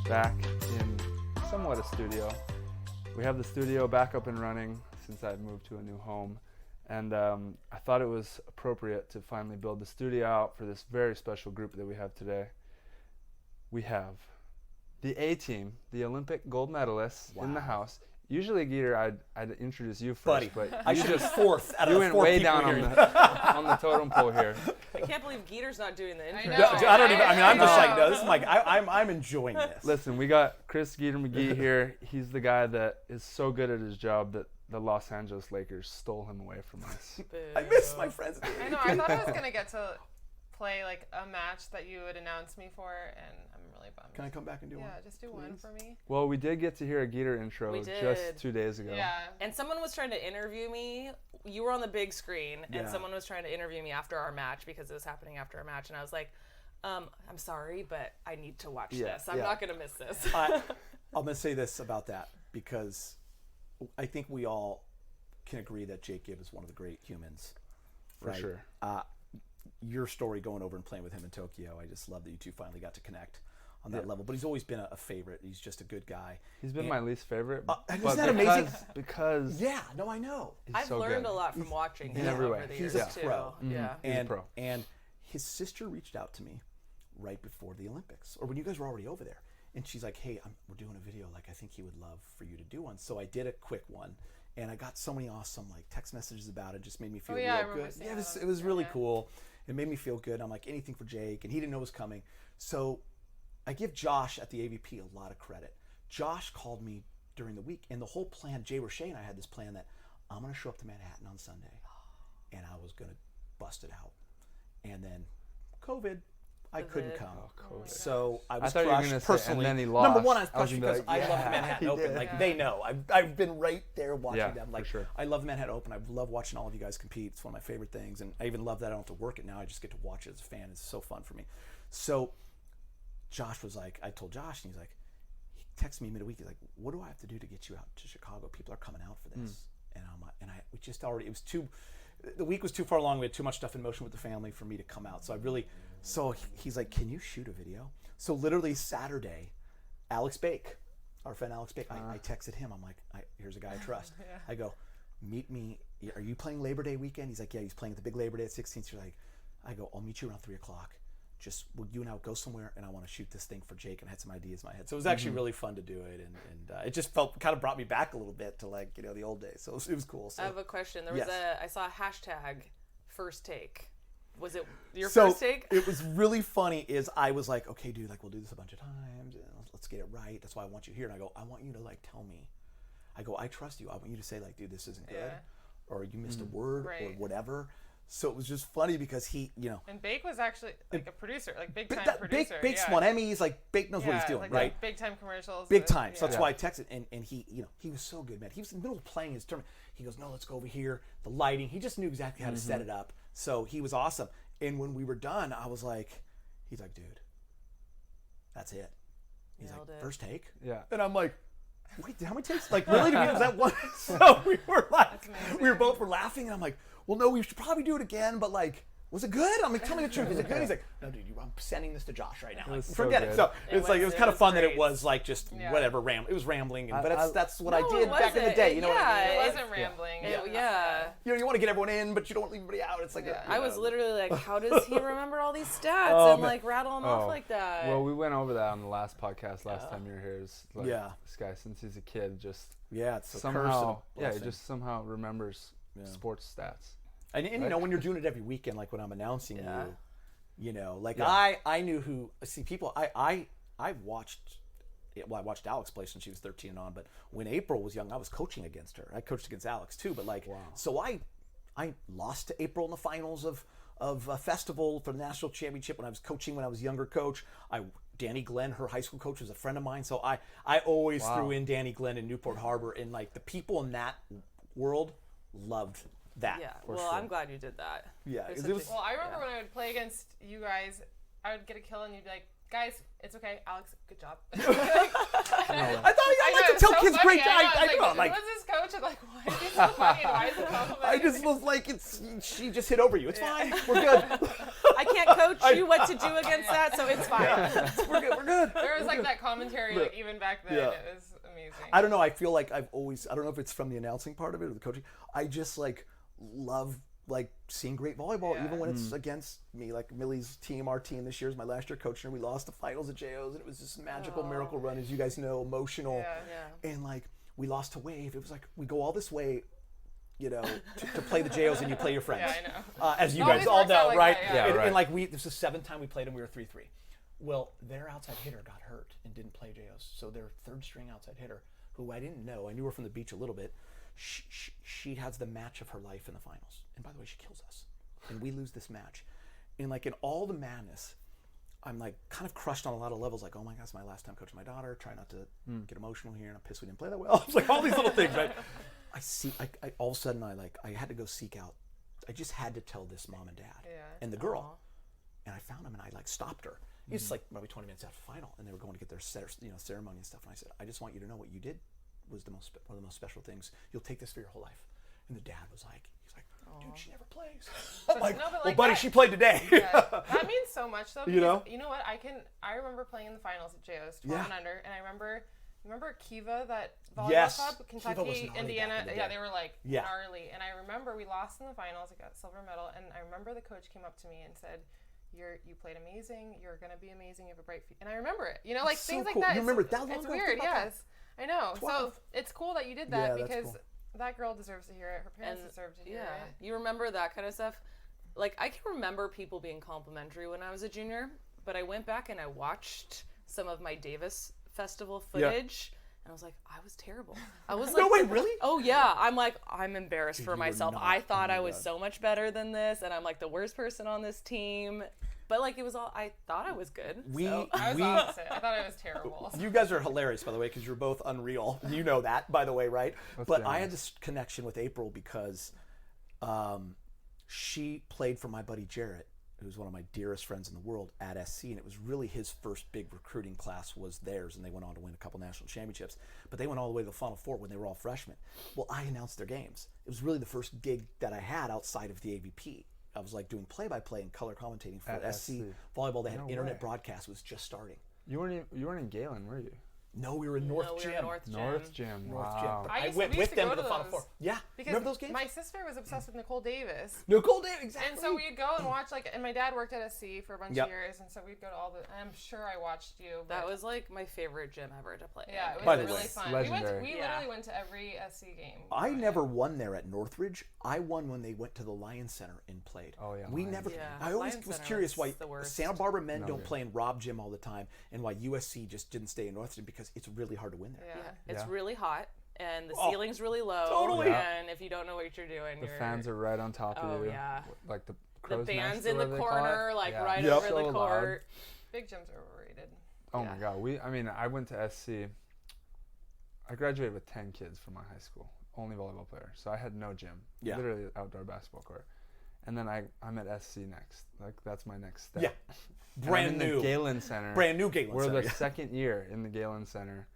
back in somewhat a studio. We have the studio back up and running since I've moved to a new home. And I thought it was appropriate to finally build the studio out for this very special group that we have today. We have the A-team, the Olympic gold medalists in the house. Usually, Geeter, I'd introduce you first, buddy, but I should just fourth out of you the went four way people down here. on the totem pole here. I can't believe Geeter's not doing the intro. I don't even. I mean, I'm just like, no, this is like, I'm enjoying this. Listen, we got Geeter McGee here. He's the guy that is so good at his job that the Los Angeles Lakers stole him away from us. I miss my friends. I know. I thought I was gonna get to play like a match that you would announce me for, and I'm really bummed. Can I come back and do one? Yeah, just do one for me. Well, we did get to hear a Geeter intro We did. just 2 days ago. Yeah. And someone was trying to interview me. You were on the big screen, and someone was trying to interview me after our match because it was happening after our match, and I was like, I'm sorry, but I need to watch this. I'm not going to miss this. I'm going to say this about that because I think we all can agree that Jake Gibb is one of the great humans. For right? sure. Your story going over and playing with him in Tokyo, I just love that you two finally got to connect on that level. But he's always been a favorite. He's just a good guy. He's been my least favorite. Isn't that amazing? Because yeah, no, I know. I've so learned good. a lot from watching him in every over way. the He's years a too. pro. Yeah. He's a pro. And his sister reached out to me right before the Olympics, or when you guys were already over there. And she's like, hey, we're doing a video. Like, I think he would love for you to do one. So I did a quick one. And I got so many awesome like text messages about it. Just made me feel real good. Yeah, it was really cool. It made me feel good. I'm like, anything for Jake. And he didn't know it was coming. So I give Josh at the AVP a lot of credit. Josh called me during the week. And the whole plan, Jay Roche and I had this plan that I'm going to show up to Manhattan on Sunday. And I was going to bust it out. And then COVID. I couldn't come. So I was crushed personally. And then he lost. Number one, I was crushed because like, I love the Manhattan Open. Like they know. I've been right there watching them. Like for sure. I love the Manhattan Open. I love watching all of you guys compete. It's one of my favorite things. And I even love that I don't have to work it now. I just get to watch it as a fan. It's so fun for me. So Josh was like, I told Josh, and he's like, he texted me midweek. He's like, what do I have to do to get you out to Chicago? People are coming out for this. And I'm like, we just already, the week was too far along. We had too much stuff in motion with the family for me to come out. So he's like, can you shoot a video? So literally Saturday, Alex Bake, our friend Alex Bake, I texted him. I'm like, here's a guy I trust. I go, meet me. Are you playing Labor Day weekend? He's like, yeah, he's playing at the big Labor Day at 16th. You're like, I go, I'll meet you around 3 o'clock. Just you and I will go somewhere, and I want to shoot this thing for Jake. And I had some ideas in my head. So it was actually really fun to do it. And it just kind of brought me back a little bit to like, the old days. So it was cool. So, I have a question. I saw a hashtag first take. Was it your so first take? It was really funny is I was like, okay, dude, like we'll do this a bunch of times and let's get it right. That's why I want you here. And I go, I want you to like tell me. I go, I trust you. I want you to say like, dude, this isn't good. Or you missed a word or whatever. So it was just funny because he, And Bake was actually like a producer, like big time producer. Bake's won Emmys, like Bake knows what he's doing, like right? Big time commercials. Big time. So that's why I texted and he, he was so good, man. He was in the middle of playing his tournament. He goes, no, let's go over here. The lighting. He just knew exactly how to set it up. So he was awesome. And when we were done, I was like, he's like, dude, that's it. He's Nailed like, it. first take? Yeah. And I'm like, wait, how many takes? Like, really? Was that one? So we were like, we were both laughing. And I'm like, well, no, we should probably do it again. But like, was it good? I'm like, tell me the truth. Is it good? He's like, no, dude, I'm sending this to Josh right now. Like, forget it. So it was kind of fun that it was like just whatever, it was rambling. But that's what I did back in the day. You know what I mean? It wasn't rambling. You want to get everyone in, but you don't want to leave anybody out. It's like I was literally like, how does he remember all these stats and like rattle them off like that? Well, we went over that on the last podcast last time you were here. It's like, this guy, since he's a kid, just it's somehow, he just somehow remembers sports stats. And you know, when you're doing it every weekend, like when I'm announcing like I knew who. See, people, I watched. Well, I watched Alex play since she was 13 and on. But when April was young, I was coaching against her. I coached against Alex too. But like, so I lost to April in the finals of a festival for the national championship when I was coaching when I was a younger coach. Danny Glenn, her high school coach, was a friend of mine. So I always threw in Danny Glenn in Newport Harbor, and like the people in that world loved that. Yeah, well, I'm glad you did that. Yeah. Well, I remember when I would play against you guys, I would get a kill and you'd be like, guys, it's okay. Alex, good job. I thought I like to tell kids great. I know. Like, what's this coach? I'm like, why is he so funny? And why is it compliment? I just was like, she just hit over you. It's fine. We're good. I can't coach you what to do against that, so it's fine. We're good. There was like that commentary, like even back then, Yeah. it was amazing. I don't know. I feel like I don't know if it's from the announcing part of it or the coaching. I just like love like seeing great volleyball, even when it's against me. Like Millie's team, our team this year is my last year coaching her. We lost the finals at JOs, and it was this magical miracle run, as you guys know, emotional. Yeah. And like we lost to Wave. It was like we go all this way, you know, to play the JOs, and you play your friends. Yeah, I know. As you Always guys all works out know, like right? that, yeah. And, right. and like this is the 7th time we played them. We were 3-3. Well, their outside hitter got hurt and didn't play JOs, so their 3rd string outside hitter, who I didn't know, I knew her from the beach a little bit. She has the match of her life in the finals, and by the way, she kills us, and we lose this match. And like in all the madness, I'm like kind of crushed on a lot of levels. Like, oh my God, it's my last time coaching my daughter. Try not to get emotional here, and I'm pissed we didn't play that well. It's like all these little things, right? I all of a sudden I had to go seek out. I just had to tell this mom and dad and the girl, and I found him, and I like stopped her. It's like probably 20 minutes after the final, and they were going to get their ceremony and stuff. And I said, I just want you to know what you did was one of the most special things. You'll take this for your whole life. And the dad was like, dude, she never plays. I'm like, no, but well, like buddy, that- she played today. Yeah, that means so much though. You know? You know what? I remember playing in the finals at JOs, 12 and under, and I remember Kiva, that volleyball Yes. club, Kiva was Kentucky, gnarly Indiana. back in the Yeah, day. they were like Yeah. gnarly. And I remember we lost in the finals. I got silver medal, and I remember the coach came up to me and said, "You played amazing. You're gonna be amazing. You have a bright future." And I remember it. You know, like That's so things cool. like that. You remember that long It's ago? weird. Think about that. Yes, I know. 12. So it's cool that you did that, Yeah, that's because cool. that girl deserves to hear it. Her parents deserve to hear it. You remember that kind of stuff? Like, I can remember people being complimentary when I was a junior, but I went back and I watched some of my Davis Festival footage, and I was like, I was terrible. I was like, No way, really? Oh yeah. I'm like, I'm embarrassed for you were myself. not. I thought Oh my I was God. so much better than this, and I'm like the worst person on this team. But like, it was all, I thought I was good. So. I was opposite. I thought I was terrible. You guys are hilarious, by the way, because you're both unreal. You know that, by the way, right? But be I had honest. this connection with April because she played for my buddy Jarrett, who's one of my dearest friends in the world, at SC, and it was really his first big recruiting class was theirs, and they went on to win a couple national championships. But they went all the way to the Final Four when they were all freshmen. Well, I announced their games. It was really the first gig that I had outside of the AVP. I was like doing play-by-play and color commentating for At SC SC. volleyball. They had No internet way. broadcast was just starting. You weren't in Galen, were you? No, we were in North No, we were Gym. North Gym. North Gym. North Wow. Gym. But I I used- went we used with to them go to the to Final those. Four. Yeah. Because Remember those games? my sister was obsessed with Nicole Davis. Nicole Davis, exactly. And so we'd go and watch, like, and my dad worked at SC for a bunch Yep. of years, and so we'd go to all the, and I'm sure I watched you. But That was like my favorite gym ever to play. yeah, it was By the really way, fun. legendary. We Yeah. literally went to every SC game. I never won there at Northridge. I won when they went to the Lions Center and played. Oh, yeah, We Lions. never. Yeah, I always Lions was Center curious why was the worst. Santa Barbara men No don't good. play in Rob Gym all the time, and why USC just didn't stay in Northridge, because it's really hard to win there. Yeah. It's Yeah. really hot, and the Oh, ceiling's really low. totally. Yeah. And if you don't know what you're doing, The you're, fans are right on top Oh, of you. yeah. Like the the crow's band's nest, in or the whatever they call corner, it. like Yeah. right Yep. over So the loud. court. Big gyms are overrated. Oh Yeah. my God. I went to SC. I graduated with 10 kids from my high school, only volleyball player. So I had no gym, Yeah. literally outdoor basketball court. And then I'm at SC next. Like that's my next step. Yeah. And I'm Brand in new. the Galen Center. Brand new Galen We're Center. the yeah. second year in the Galen Center,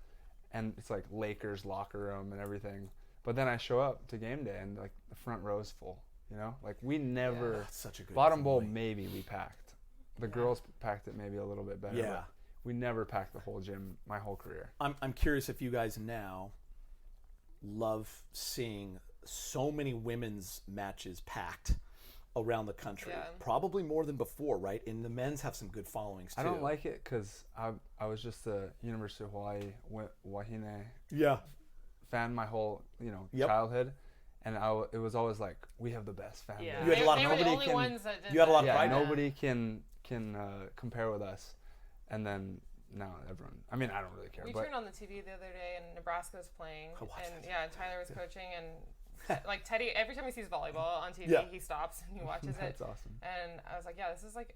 and it's like Lakers locker room and everything. But then I show up to game day and like the front row's full. You know, like we never That's such a good bottom bowl feeling. maybe we packed. The girls packed it maybe a little bit better. Yeah. But we never packed the whole gym my whole career. I'm curious if you guys now love seeing so many women's matches packed around the country. Yeah. Probably more than before, right? And the men's have some good followings too. I don't like it because I was just a University of Hawaii Wahine Yeah. fan my whole Yep. childhood, and it was always like we have the best fan Yeah. base. You had a lot of they were the nobody only can- ones that did you had a lot of Yeah, pride. nobody can compare with us, and then now everyone. I mean, I don't really care, We but turned on the TV the other day, and Nebraska was playing, I watched and it. yeah, Tyler was coaching, and like Teddy, every time he sees volleyball on TV, Yeah. he stops and he watches it. that's awesome. And I was like, yeah, this is like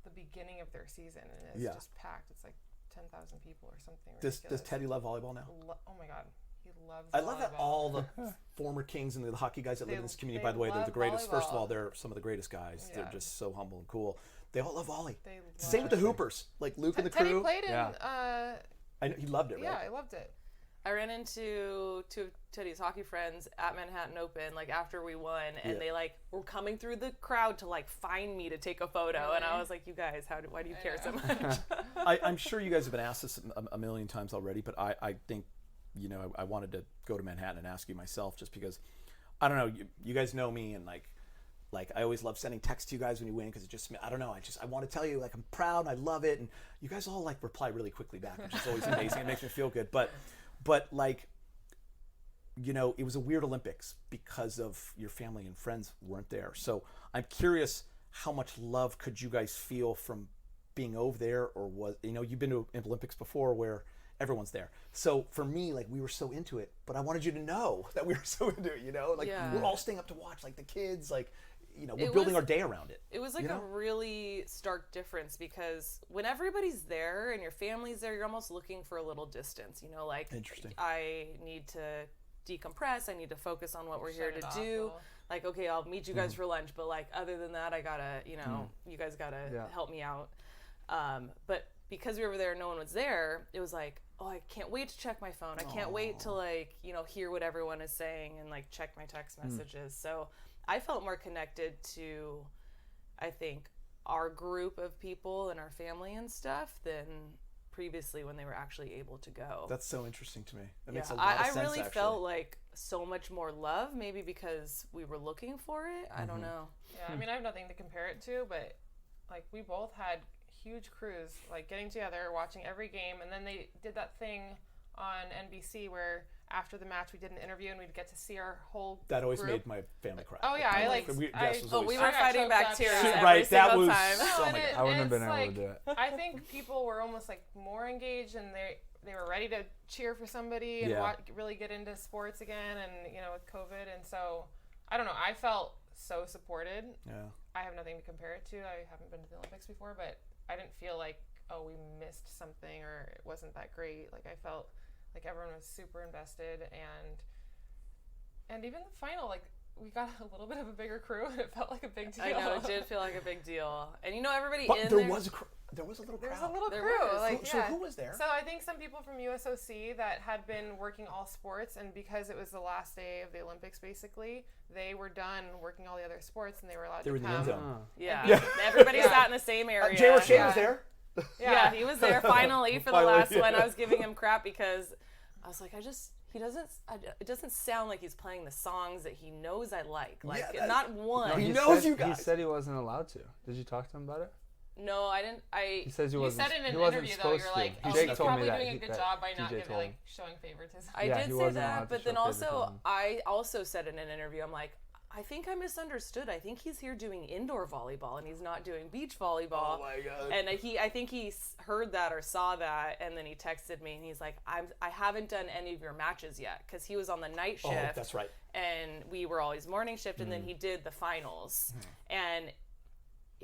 the beginning of their season, and it's Yeah. just packed. It's like 10,000 people or something. Does ridiculous. Teddy love volleyball now? Oh my God, he loves. I love that volleyball. all the former Kings and the hockey guys that live in this community, they by the way, they're the love greatest. First of volleyball. all, they're some of the greatest guys. Yeah. They're just so humble and cool. They all love volley. They Same with the love it. Hoopers, like Luke and the Teddy crew. played in. Yeah. I know he loved it, right? Yeah, I loved it. I ran into two of Teddy's hockey friends at Manhattan Open, like after we won, and they like were coming through the crowd to like find me to take a photo, and I was like, "You guys, why do you care so much?" I'm sure you guys have been asked this a million times already, but I think, you know, I wanted to go to Manhattan and ask you myself, just because, I don't know, you guys know me, and like I always love sending texts to you guys when you win, because it just, I don't know, I want to tell you, like, I'm proud and I love it, and you guys all like reply really quickly back, which is always amazing. It makes me feel good, but like, you know, it was a weird Olympics because of your family and friends weren't there. So I'm curious, how much love could you guys feel from being over there, or was, you know, you've been to Olympics before where everyone's there. So for me, like, we were so into it, but I wanted you to know that we were so into it, you know, like we're all staying up to watch, like the kids, like, you know, we're building our day around it. It was like a really stark difference, because when everybody's there and your family's there, you're almost looking for a little distance, you know, like, interesting. I need to decompress. I need to focus on what we're here to do. Like, okay, I'll meet you guys for lunch, but like, other than that, I gotta, you know, you guys gotta help me out. But because we were there, no one was there. It was like, oh, I can't wait to check my phone. I can't wait to, like, you know, hear what everyone is saying and like check my text messages. So I felt more connected to, I think, our group of people and our family and stuff than previously when they were actually able to go. That's so interesting to me. That makes a lot of sense, I really actually. felt like so much more love, maybe because we were looking for it. I don't know. Yeah, I mean, I have nothing to compare it to, but like, we both had huge crews, like getting together, watching every game, and then they did that thing on NBC where after the match we did an interview and we'd get to see our whole That always group. made my family cry. Oh yeah, We were fighting back tears every right, that single was time. so and my it- I wouldn't have been it's able like, to do it. I think people were almost like more engaged, and they were ready to cheer for somebody and really get into sports again, and, you know, with COVID, and so I don't know, I felt so supported. Yeah. I have nothing to compare it to. I haven't been to the Olympics before, but I didn't feel like, oh, we missed something or it wasn't that great. Like, I felt like everyone was super invested, and even the final, like, we got a little bit of a bigger crew, and it felt like a big deal. I know, it did feel like a big deal. And you know, everybody But in there there was there was a little crowd. There's a little There crew. was. Like, So who was there? So I think some people from USOC that had been working all sports, and because it was the last day of the Olympics, basically, they were done working all the other sports, and they were allowed They were to in the come. end zone. Yeah. Everybody sat in the same area. Jay Roche was there. Yeah, he was there finally for the Finally, last one. I was giving him crap because I was like, it doesn't sound like he's playing the songs that he knows I like. Like, Yeah, not one. No, he knows you He guys. said he wasn't allowed to. Did you talk to him about it? No, I didn't. He says he You wasn't. said in an he wasn't interview, though, supposed you're to. like, oh, Jake he's told me probably that. doing a good job by not TJ giving, told like, him. showing favoritism. I Yeah, did he say wasn't that, allowed to but then show also, favoritism. I also said in an interview, I'm like, I think I misunderstood. I think he's here doing indoor volleyball and he's not doing beach volleyball. Oh my God. And I think he heard that or saw that, and then he texted me and he's like, I haven't done any of your matches yet, because he was on the night shift. Oh, that's right. And we were always morning shift, and then he did the finals. And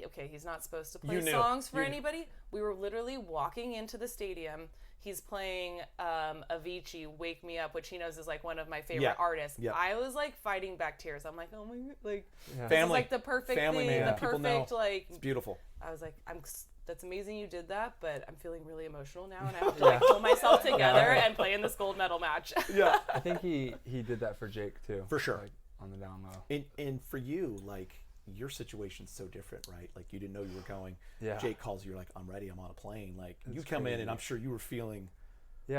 okay, he's not supposed to play songs for anybody. We were literally walking into the stadium. He's playing Avicii, "Wake Me Up," which he knows is like one of my favorite artists. Yeah. I was like fighting back tears. I'm like, oh my God, like this Family. is like the perfect Family, thing, man. the People perfect know. like. It's beautiful. I was like, that's amazing you did that, but I'm feeling really emotional now, and I have to like pull myself together and play in this gold medal match. Yeah. I think he did that for Jake too. For sure. Like, on the down low. And for you, like, your situation's so different, right? Like, you didn't know you were going. Yeah. Jake calls you, you're like, I'm ready, I'm on a plane. Like, you That's come in, crazy. and I'm sure you were feeling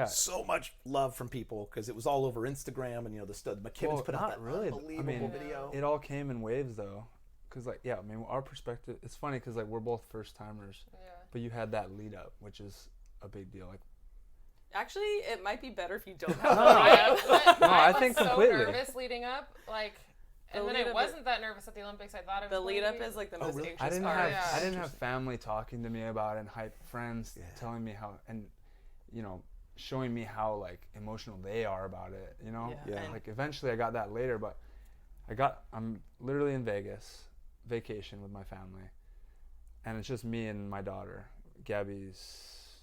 so much love from people, because it was all over Instagram, and, you know, McKibben's put out that unbelievable video. It all came in waves though, because like I mean, our perspective. It's funny because like we're both first timers, but you had that lead up, which is a big deal. Like, Actually, it might be better if you don't have I was think so completely. nervous leading up, like, and The then lead I up wasn't that nervous at the Olympics. I thought it was The lead going up to be. is like the most really? anxious I didn't part. have I didn't have family talking to me about it, and hype friends telling me how, and you know, showing me how like emotional they are about it. You know, Yeah. Like eventually I got that later, but I'm literally in Vegas, vacation with my family, and it's just me and my daughter. Gabby's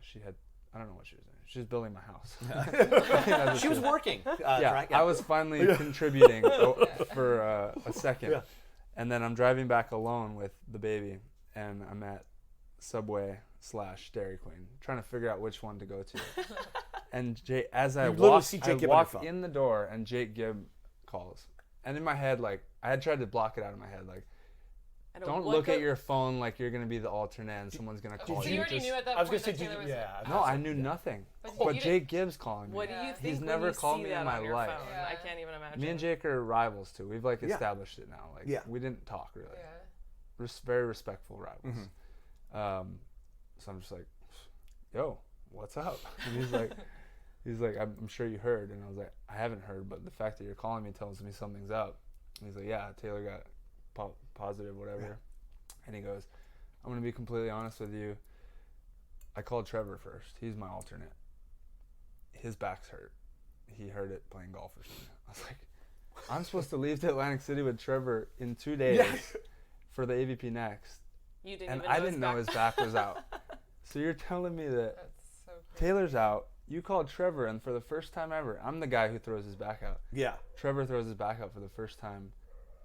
she had, I don't know what she was doing. She was building my house. She was working. I was finally contributing for a second. Yeah. And then I'm driving back alone with the baby, and I'm at Subway / Dairy Queen, trying to figure out which one to go to. And Jake, as I You literally walk, see I Jake Gibb on your walk phone. in the door, and Jake Gibb calls. And in my head, like, I had tried to block it out of my head, like, don't look at your phone like you're gonna be the alternate and someone's gonna call So you. you already knew at that I was point gonna say, that Taylor was. yeah. No, I knew nothing. But But you Jake Gibb's calling me. What do you think He's when never you called see me that in my on your life. phone? Yeah. I can't even imagine. Me and Jake are rivals too. We've like Yeah. established it now. Like Yeah. we didn't talk really. Yeah. Very respectful rivals. Mm-hmm. So I'm just like, yo, what's up? And he's like, I'm sure you heard. And I was like, I haven't heard, but the fact that you're calling me tells me something's up. And he's like, yeah, Taylor got positive, whatever. Yeah. And he goes, I'm gonna be completely honest with you. I called Trevor first. He's my alternate. His back's hurt. He hurt it playing golf or something. I was like, I'm supposed to leave to Atlantic City with Trevor in 2 days for the AVP next. You didn't And even I know didn't know his back was out. So you're telling me that That's so crazy. Taylor's out, you called Trevor, and for the first time ever, I'm the guy who throws his back out. Yeah. Trevor throws his back out for the first time,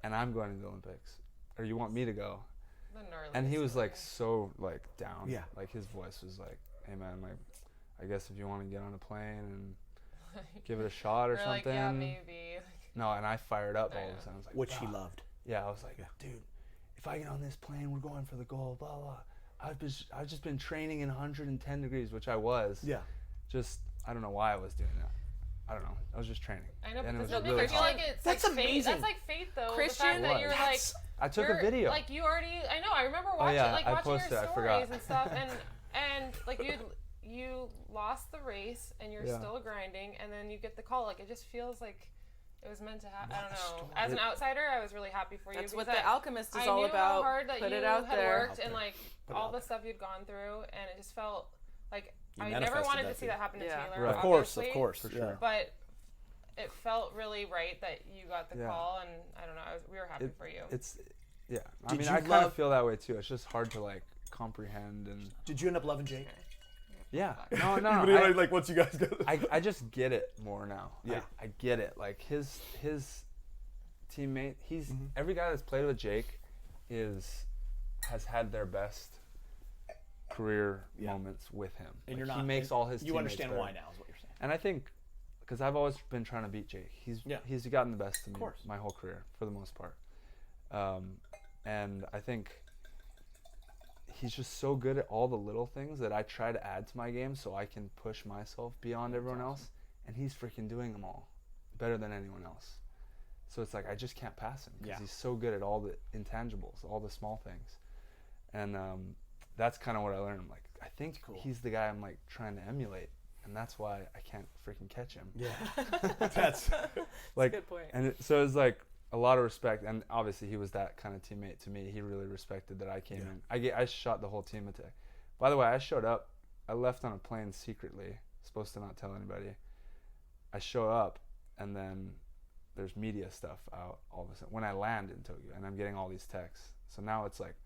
and I'm going to the Olympics. Or you want me to go? The gnarliest And he was like story. so like down. Yeah. Like his voice was like, hey man, like I guess if you want to get on a plane and give it a shot or We're something. like, yeah, maybe. No, and I fired up I all of a know. sudden. I was like, Which he "God." loved. Yeah, I was like, dude, if I get on this plane, we're going for the goal, blah, blah. I've just been training in 110 degrees, which I was. Yeah. Just, I don't know why I was doing that. I don't know. I was just training. I know, And but it doesn't was it really make you feel hard. like it's That's like fate? amazing. That's like fate, though. Christian, the fact that you're like, I took a you're- video. Like you already, I know. I remember watching, yeah, like I watching posted it, your I forgot. stories and stuff, and like you lost the race, and you're Yeah. still grinding, and then you get the call. Like it just feels like it was meant to happen. I don't What a know. story. As an outsider, I was really happy for you. That's because what The Alchemist is I all knew about. how hard that Put you it out had there. worked and like Put it all out the there. stuff you'd gone through, and it just felt like You I never manifested wanted that to see thing. that happen to Yeah. Taylor. Right. Of course, obviously, for sure. But it felt really right that you got the Yeah. call, and I don't know. We were happy for you. It's, yeah. I Did mean, you I kind love- of feel that way too. It's just hard to like comprehend and. Did you end up loving Jake? Yeah. No. Like once you guys got. I just get it more now. Yeah. I get it. Like his teammate, every guy that's played with Jake has had their best career moments with him. And Like, you're he not. makes all his You teammates understand better. why now is what you're saying. And I think because I've always been trying to beat Jake. He's gotten the best of me course. my whole career for the most part. And I think he's just so good at all the little things that I try to add to my game so I can push myself beyond everyone else. And he's freaking doing them all better than anyone else. So it's like I just can't pass him because he's so good at all the intangibles, all the small things. And that's kind of what I learned. I'm like, I think he's the guy I'm like trying to emulate. And that's why I can't freaking catch him. Yeah. That's Like, a good point. And so it's like a lot of respect. And obviously he was that kind of teammate to me. He really respected that I came in. I shot the whole team attack. By the way, I showed up. I left on a plane secretly, supposed to not tell anybody. I show up, and then there's media stuff out all of a sudden when I land in Tokyo, and I'm getting all these texts. So now it's like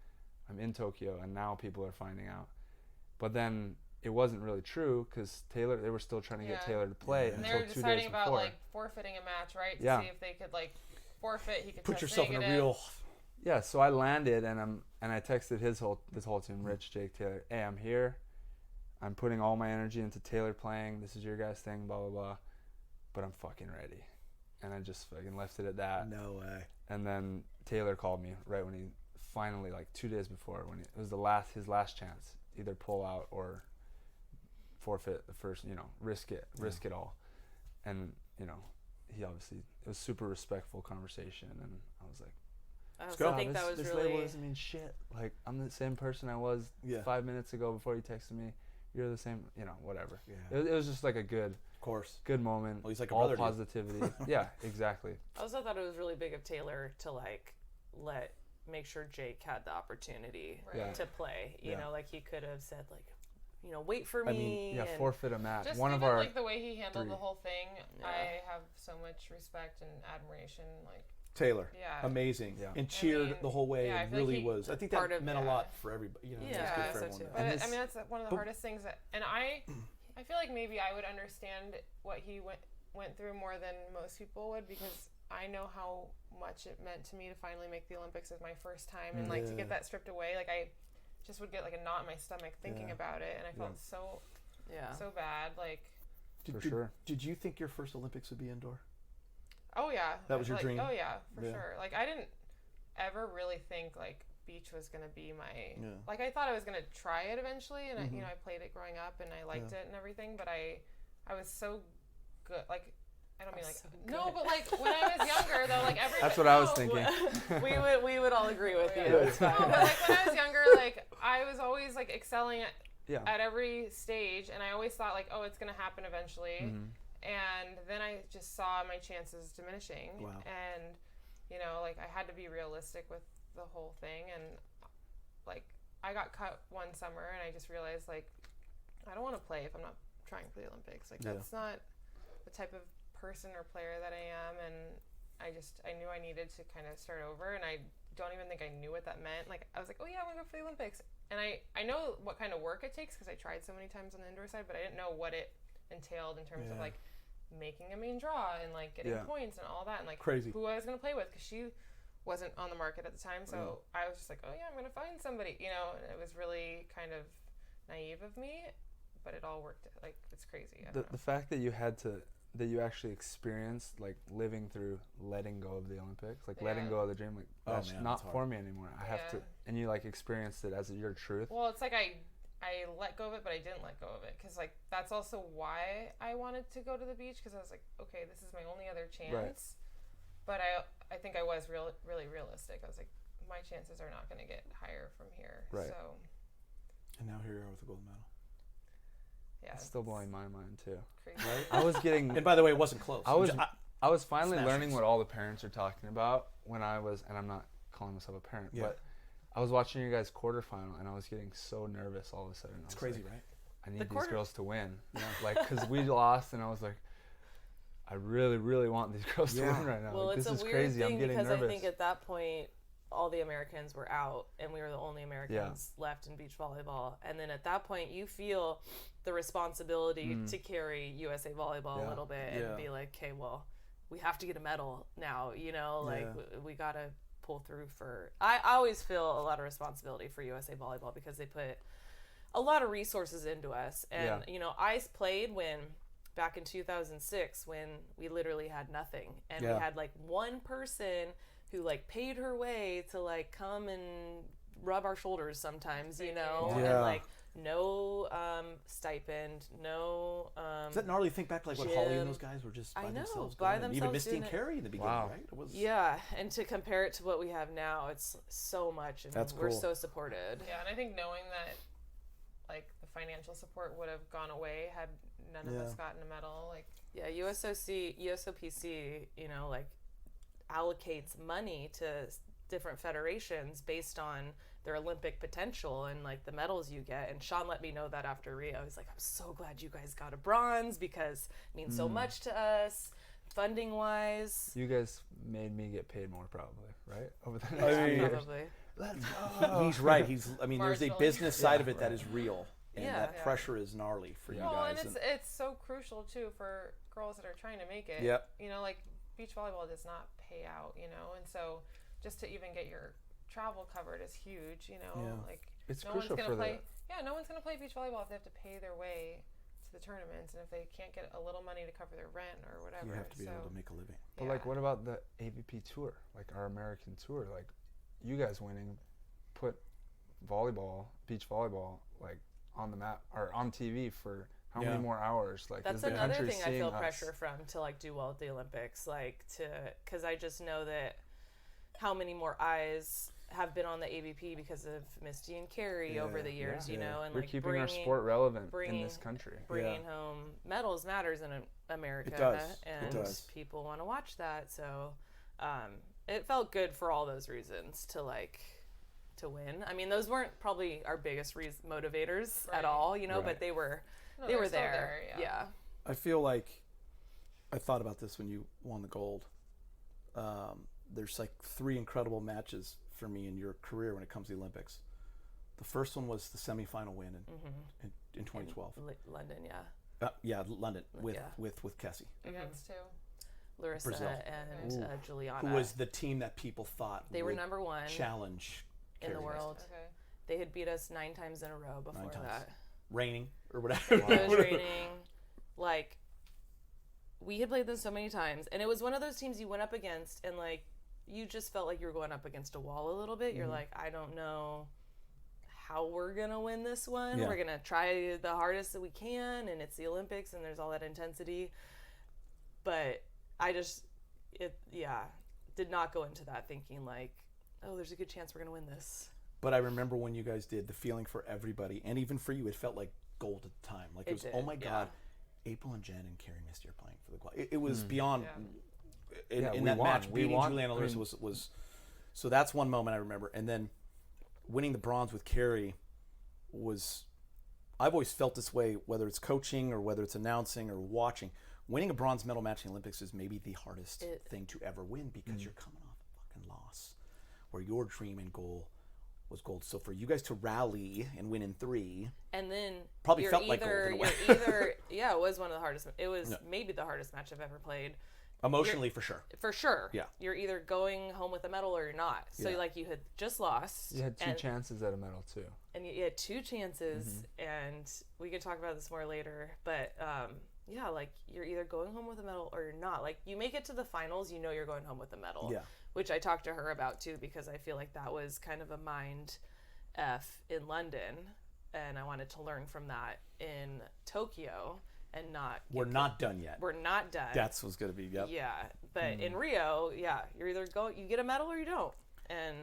I'm in Tokyo, and now people are finding out. But then it wasn't really true because they were still trying to get Taylor to play and they until were 2 deciding days about before. like forfeiting a match, right? To Yeah. see if they could like forfeit. He could put test yourself in a negative. real. Yeah, so I landed and I texted this whole team, Rich, Jake, Taylor. Hey, I'm here. I'm putting all my energy into Taylor playing. This is your guys' thing, blah blah blah. But I'm fucking ready. And I just fucking left it at that. No way. And then Taylor called me right when he finally, like 2 days before, when it was his last chance, either pull out or forfeit the first, risk it all. And he obviously, it was super respectful conversation, and I was like, I also think that was this really. label doesn't mean shit. Like, I'm the same person I was 5 minutes ago before you texted me. You're the same, whatever. Yeah. It was just like a good moment. Well, he's like a all brother to you. positivity. Yeah, exactly. I also thought it was really big of Taylor to make sure Jake had the opportunity Yeah. to play. You Yeah. know, like he could have said wait for I me. mean, yeah, and forfeit a match. Just One even of our like the way he handled 3. the whole thing, Yeah. I have so much respect and admiration. Like, Taylor. Yeah. Amazing. Yeah. And cheered mean, the whole way yeah, I and feel like really he- was. I think part that of- meant a yeah. lot for everybody. It was Yeah, good for so everyone. too. but And I mean, that's one of the hardest things. And I feel like maybe I would understand what he went through more than most people would, because I know how much it meant to me to finally make the Olympics as my first time, and like to get that stripped away. Like I just would get like a knot in my stomach thinking about it, and I felt so bad. Like sure. Did you think your first Olympics would be indoor? Oh yeah. That was your dream? Oh yeah, for sure. Like I didn't ever really think like beach was gonna be my like I thought I was gonna try it eventually, and I played it growing up and I liked it and everything, but I was so good. Like I don't mean like so no, but like when I was younger though, like everybody. That's what I was thinking. we would all agree with you. It's fine. No, but like when I was younger, like I was always like excelling at every stage, and I always thought like, oh, it's gonna happen eventually. And then I just saw my chances diminishing. Wow. And, you know, like I had to be realistic with the whole thing. And like I got cut one summer and I just realized like, I don't want to play if I'm not trying for the Olympics. Like that's not the type of person or player that I am. And I knew I needed to kind of start over, and I don't even think I knew what that meant. Like I was like, oh yeah, I'm gonna go for the Olympics. And I know what kind of work it takes because I tried so many times on the indoor side, but I didn't know what it entailed in terms of like making a main draw and like getting points and all that, and like crazy who I was going to play with, because she wasn't on the market at the time. So I was just like, oh yeah, I'm going to find somebody, you know. And it was really kind of naive of me, but it all worked. Like it's crazy. The fact that you you actually experienced like living through letting go of the Olympics, like letting go of the dream, like that's not for me anymore. I have to, and you like experienced it as your truth. Well, it's like I let go of it, but I didn't let go of it, because like that's also why I wanted to go to the beach, because I was like, okay, this is my only other chance. Right. But I think I was really realistic. I was like, my chances are not going to get higher from here. Right. So. And now here you are with a gold medal. Yeah. It's still blowing my mind too. Crazy. Right? I was getting. And by the way, it wasn't close. I was finally learning what all the parents are talking about when I was, and I'm not calling myself a parent, but I was watching you guys quarterfinal, and I was getting so nervous all of a sudden. It's crazy, like, right? I need these girls to win. Like, because we lost, and I was like, I really, really want these girls to win right now. Well, like, it's this a is weird crazy. thing I'm getting because nervous. I think at that point, all the Americans were out, and we were the only Americans left in beach volleyball. And then at that point, you feel the responsibility to carry USA Volleyball a little bit and be like, okay, well, we have to get a medal now, you know, like we got to pull through for. I always feel a lot of responsibility for USA Volleyball because they put a lot of resources into us. And, you know, I played back in 2006 when we literally had nothing. And we had like one person who like paid her way to like come and rub our shoulders sometimes, you know, and like no stipend, no Is that gnarly to think back like what Holly and those guys were just by themselves by going? themselves. Even Misty and Carrie in the beginning, right? It was and to compare it to what we have now, it's so much, and we're so supported. Yeah, and I think knowing that like the financial support would have gone away had none of us gotten a medal, like USOPC, you know, like allocates money to different federations based on their Olympic potential and like the medals you get. And Sean let me know that after Rio. He's like, I'm so glad you guys got a bronze because it means so much to us funding wise. You guys made me get paid more probably, right? Over the next years. Probably. Let's go. He's right. There's a business side of it that is real. And that pressure is gnarly for you guys. Well, and it's so crucial too for girls that are trying to make it. Yep. You know, like beach volleyball does not pay out, you know, and so just to even get your travel covered is huge, you know. Like it's no crucial one's gonna for play. Yeah, no one's gonna play beach volleyball if they have to pay their way to the tournaments, and if they can't get a little money to cover their rent or whatever. You have to be able to make a living. But like, what about the AVP tour, like our American tour? Like, you guys winning put beach volleyball, like on the map or on TV for how many more hours? Like, that's another thing I feel pressure from to like do well at the Olympics, like because I just know that how many more eyes have been on the AVP because of Misty and Carrie over the years, you know, and we're like keeping our sport relevant in this country. Bringing home medals matters in America, it does. And people want to watch that. So it felt good for all those reasons to win. I mean, those weren't probably our biggest motivators at all, you know, but they were there. Yeah. I feel like I thought about this when you won the gold. There's like 3 incredible matches for me in your career when it comes to the Olympics. The first one was the semifinal win in 2012. London, London with Kessy. Against Larissa Brazil. And Juliana. Who was the team that people thought they were number 1 challenge in the world. Okay. They had beat us 9 times in a row before that. Raining or whatever. It was raining. Like, we had played them so many times, and it was one of those teams you went up against, and like you just felt like you were going up against a wall a little bit. You're like, I don't know how we're gonna win this one. We're gonna try the hardest that we can, and it's the Olympics, and there's all that intensity. But I just, did not go into that thinking like, oh, there's a good chance we're gonna win this. But I remember when you guys did, the feeling for everybody, and even for you, it felt like gold at the time. Like it was, did, oh my God, April and Jen and Carrie Misty are playing for the quad. It was beyond. In that match, beating Juliana Larissa was. So that's one moment I remember, and then winning the bronze with Carrie was. I've always felt this way, whether it's coaching or whether it's announcing or watching. Winning a bronze medal match in the Olympics is maybe the hardest thing to ever win because you're coming off a fucking loss, where your dream and goal was gold. So for you guys to rally and win in 3, and then probably felt like gold in a way. It was one of the hardest. It was maybe the hardest match I've ever played. Emotionally, for sure. For sure. Yeah. You're either going home with a medal or you're not. So like you had just lost. You had 2 chances at a medal too. And you had 2 chances, and we could talk about this more later. But like you're either going home with a medal or you're not. Like you make it to the finals, you know you're going home with a medal. Yeah. Which I talked to her about too, because I feel like that was kind of a mind F in London, and I wanted to learn from that in Tokyo. And we're not done yet. We're not done. That's what's going to be. Yep. Yeah, but in Rio, you're either you get a medal or you don't, and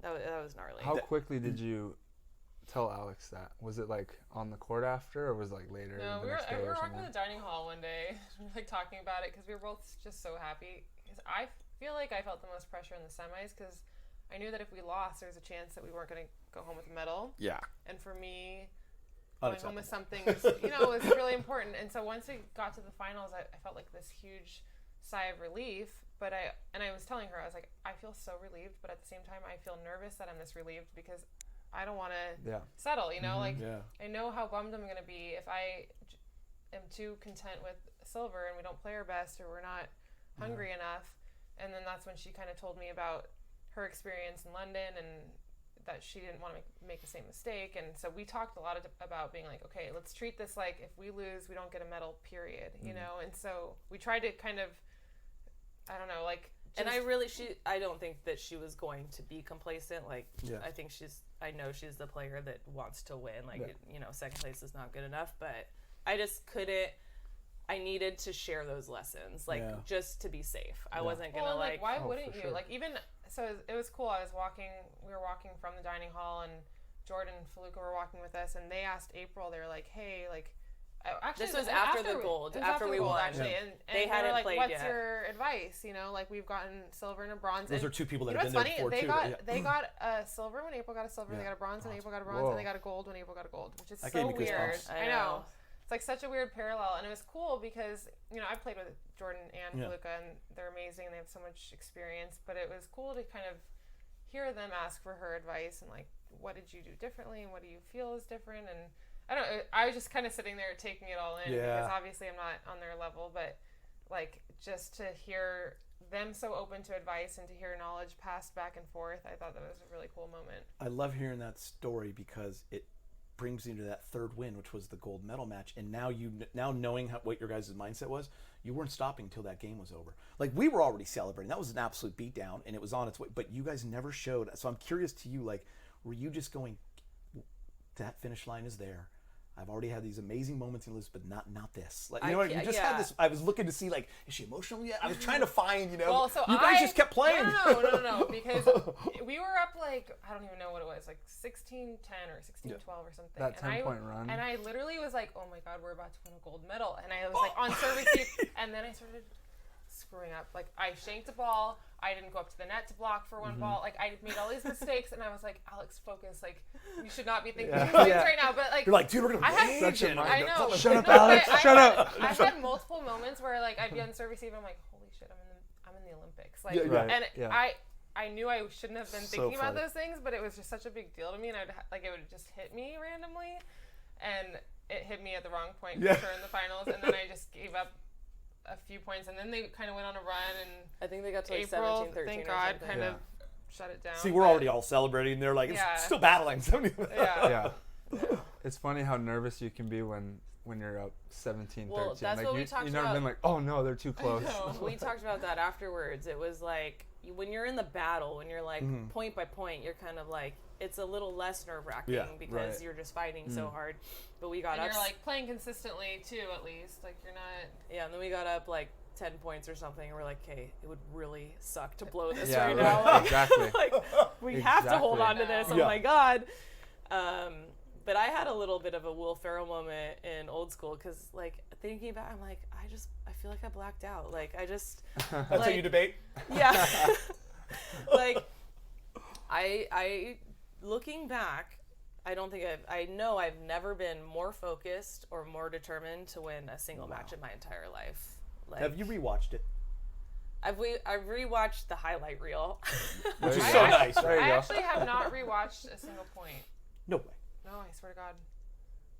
that was gnarly. How quickly did you tell Alex that? Was it like on the court after, or was it like later? No, the we next day were or walking something? in the dining hall one day, like talking about it because we were both just so happy. Because I feel like I felt the most pressure in the semis because I knew that if we lost, there was a chance that we weren't going to go home with a medal. Yeah. And for me, going home with something was, was really important. And so once we got to the finals, I felt like this huge sigh of relief. But I was telling her, I was like, I feel so relieved, but at the same time, I feel nervous that I'm this relieved because I don't want to settle, I know how bummed I'm going to be if I am too content with silver and we don't play our best or we're not hungry enough. And then that's when she kind of told me about her experience in London and that she didn't want to make the same mistake. And so we talked a lot about being like, okay, let's treat this like if we lose, we don't get a medal, period, And so we tried to kind of, I don't know, like. And I don't think that she was going to be complacent. Like, I know she's the player that wants to win. Like, second place is not good enough. But I just couldn't. I needed to share those lessons, just to be safe. I wasn't gonna why wouldn't you? Sure. Like even so, it was cool. We were walking from the dining hall, and Jordan and Feluca were walking with us, and they asked April. They were like, "Hey, like." Actually, this was after the gold. After we won, actually, and they hadn't were like, played "What's yet. your advice?" Like we've gotten silver and a bronze. Those and are 2 people that you have know been what's there funny? before too. They got a silver when April got a silver. They got a bronze when April got a bronze, and they got a gold when April got a gold, which is That so gave me weird. goosebumps. I know. It's like such a weird parallel, and it was cool because I've played with Jordan and Feluca, and they're amazing. They have so much experience, but it was cool to kind of hear them ask for her advice and like, what did you do differently, and what do you feel is different, and I don't know. I was just kind of sitting there taking it all in because obviously I'm not on their level, but like just to hear them so open to advice and to hear knowledge passed back and forth, I thought that was a really cool moment. I love hearing that story because it brings you to that third win, which was the gold medal match. And now knowing what your guys' mindset was, you weren't stopping until that game was over. Like we were already celebrating. That was an absolute beatdown, and it was on its way. But you guys never showed. So I'm curious to you, like, were you just going, that finish line is there. I've already had these amazing moments in this, but not this. Like, you just had this. I was looking to see, like, is she emotional yet? I was trying to find, Well, so you guys just kept playing. No, because we were up like, I don't even know what it was, like 16-10 or 16-12 or something. That 10-point run. And I literally was like, oh my God, we're about to win a gold medal. And I was like on service receive, and then I started screwing up. Like I shanked a ball. I didn't go up to the net to block for one ball. Like I made all these mistakes, and I was like, Alex, focus. Like you should not be thinking these things right now. But like you're like, dude, we're gonna. I know. Shut up, Alex. Shut up. I had multiple moments where like I'd be on service receive. I'm like, holy shit, I'm in the Olympics. Like, I knew I shouldn't have been thinking about those things, but it was just such a big deal to me, and it would just hit me randomly, and it hit me at the wrong point for sure in the finals, and then I just gave up a few points, and then they kind of went on a run, and I think they got to like April, 17-13 thank or God, something. kind of shut it down. See, we're already all celebrating. They're like, it's still battling. Yeah. It's funny how nervous you can be when when you're up 17, Well, 13. that's like what we talked you've never about. been like, oh no, they're too close. We talked about that afterwards. It was like when you're in the battle, when you're like point by point, you're kind of like it's a little less nerve-wracking because you're just fighting so hard. But we got and up. you're like playing consistently too, at least. Like you're not. Yeah, and then we got up like 10 points or something, and we're like, okay, it would really suck to blow this Yeah, right right. now. Like, Exactly. like we have to hold on to this. Oh my god. But I had a little bit of a Will Ferrell moment in Old School because, like, thinking about it, I'm like, I feel like I blacked out. Like, I just. That's like, how you debate? Yeah. Like, I looking back, I don't think I know I've never been more focused or more determined to win a single match in my entire life. Like, Have you rewatched it? I've rewatched the highlight reel. Which is There you so go. nice. There you I go. actually have not rewatched a single point. No way. No, I swear to God.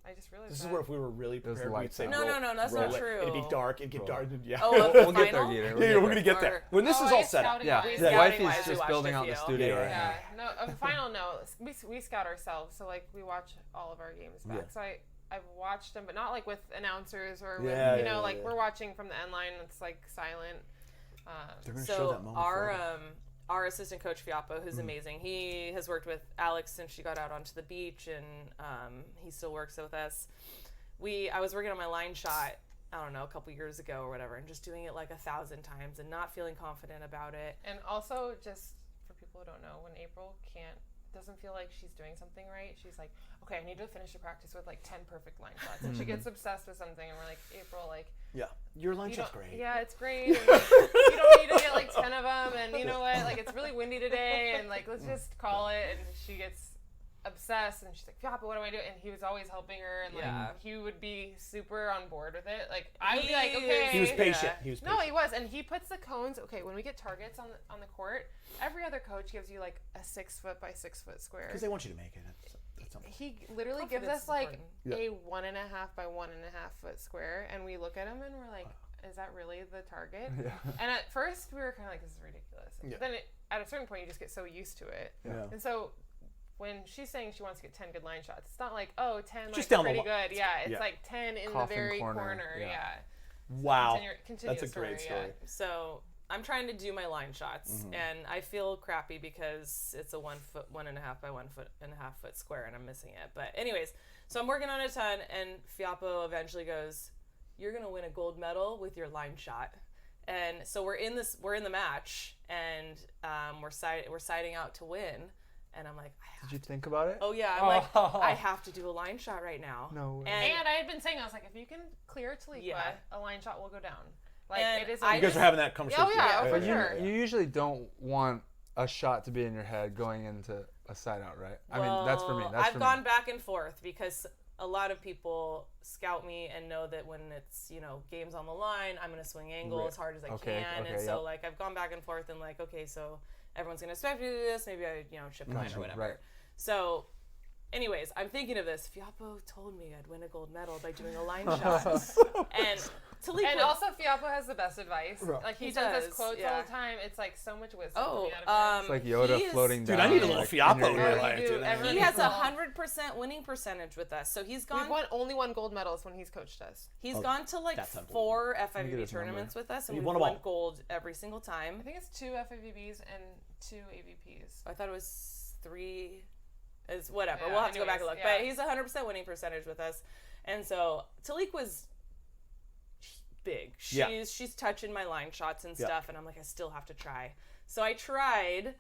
I just realized This is that. where if we were really was prepared, lights we'd say out. No, that's roll not it. true. It'd be dark. It'd get dark. Yeah. Oh, We'll get there, final? Geeter. Yeah, We'll we're gonna get there. Or- When this is Oh, all it's set up. scouting. Yeah, We the scouting wifey's wise, we just watched building a out the few. studio right Yeah, now. no. A final note. We scout ourselves, so like we watch all of our games back. So I've watched them, but not like with announcers or with like we're watching from the end line. It's like silent. They're gonna show that moment. Our assistant coach Fiapo, who's amazing, he has worked with Alex since she got out onto the beach, and he still works with us. I was working on my line shot, I don't know, a couple years ago or whatever, and just doing it like 1,000 times and not feeling confident about it. And also, just for people who don't know, when April doesn't feel like she's doing something right, she's like, okay, I need to finish the practice with like 10 perfect line shots. And she gets obsessed with something, and we're like, April, like, your line shot's great. Yeah, it's great. And, like, you don't need to get like 10 of them. And you know what? Like, it's really windy today. And like, let's just call it. And she gets obsessed. And she's like, Fiapo, what do I do? And he was always helping her. And like, he would be super on board with it. Like, I would be like, okay. He was patient. Yeah. He was patient. No, he was. And he puts the cones. Okay, when we get targets on the court, every other coach gives you like a 6 foot by 6 foot square. Because they want you to make it. That's something. He literally gives Confidence us like is a 1.5 by 1.5 foot square, and we look at him and we're like, is that really the target? And at first we were kind of like, this is ridiculous. But then at a certain point you just get so used to it. And so when she's saying she wants to get 10 good line shots, it's not like, oh, 10 just like down the pretty good. Yeah, it's like 10 in Coffin the very corner. corner. Yeah. Wow. Continue That's a great story. So I'm trying to do my line shots, and I feel crappy because it's a 1.5 by 1.5 foot square, and I'm missing it. But anyways, so I'm working on a ton, and Fiapo eventually goes, "You're gonna win a gold medal with your line shot." And so we're in the match, and we're siding out to win, and I'm like, Did you think about it? oh yeah, I'm like, I have to do a line shot right now. No way. And I had been saying, I was like, if you can clear Taliqua, a line shot will go down. Like, And it is. I You guys were having that conversation. Oh, yeah, for But sure. you usually don't want a shot to be in your head going into a side out, right? I mean, that's for me. I've gone back and forth because a lot of people scout me and know that when it's, games on the line, I'm going to swing angle as hard as I can. And so, like, I've gone back and forth and, like, okay, so everyone's going to expect me to do this. Maybe I, chip line or whatever. Right. So, anyways, I'm thinking of this. Fiapo told me I'd win a gold medal by doing a line shot. And Taliqua. And also, Fiapo has the best advice. Right. Like, he He sends us does, quotes yeah. all the time. It's, like, so much wisdom Oh, coming out of him. It's like Yoda floating Dude, down. I need a little like, Fiapo in your in ear. my life. You do. Dude. Everyone He has needs 100% winning percentage with us. So he's gone. We've only won gold medals when he's coached us. He's gone to like that's unbelievable. 4 get FIVB his tournaments with us, and You've we've won them won all. gold every single time. I think it's 2 FIVBs and 2 AVPs. I thought it was 3. It's whatever. Yeah, We'll have to go back and look. anyways, But he's 100% winning percentage with us, and so Taliqua's big. She's touching my line shots and stuff, and I'm like, I still have to try. So I tried.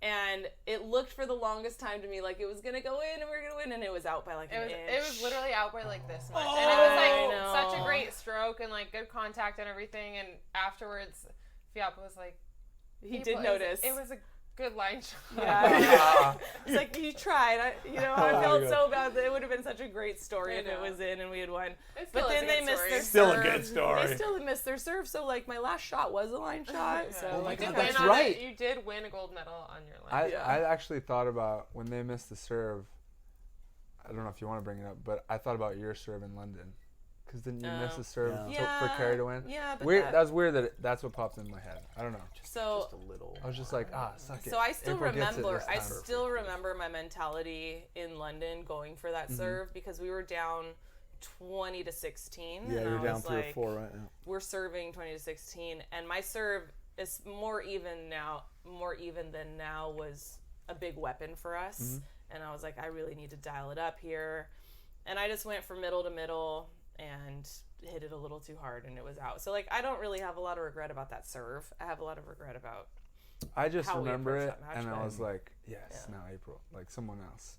And it looked for the longest time to me like it was gonna go in and we were gonna win, and it was out by like an inch. It was literally out by like this much, Oh, and it was I like know. such a great stroke and like good contact and everything. And afterwards, Fiapo was like, He did notice. It was a good line shot. Yeah. It's like, you tried. I felt God. so bad that it would have been such a great story if it was in and we had won. Still But is then a they good missed story. their Still a serve. good story. They still missed their serve. So like my last shot was a line shot. So Oh my like, God, You okay. did that's win on right. it. You did win a gold medal on your line. I actually thought about when they missed the serve. I don't know if you want to bring it up, but I thought about your serve in London. Because didn't you miss the serve for Carrie to win? Yeah, but Weird. That's weird that's what popped in my head. I don't know. so Just a little. I was just like, suck it. So I still April gets it remember. this I time. still remember my mentality in London going for that serve because we were down 20-16. Yeah, and you're I down was 3 like, or 4, right? Yeah. we're serving 20-16, and my serve is more even than now was a big weapon for us. And I was like, I really need to dial it up here. And I just went from middle to middle and hit it a little too hard, and it was out. So, like, I don't really have a lot of regret about that serve. I have a lot of regret about I just how we remember it, approached that match, and I but- was like, yes, now April. Like, someone else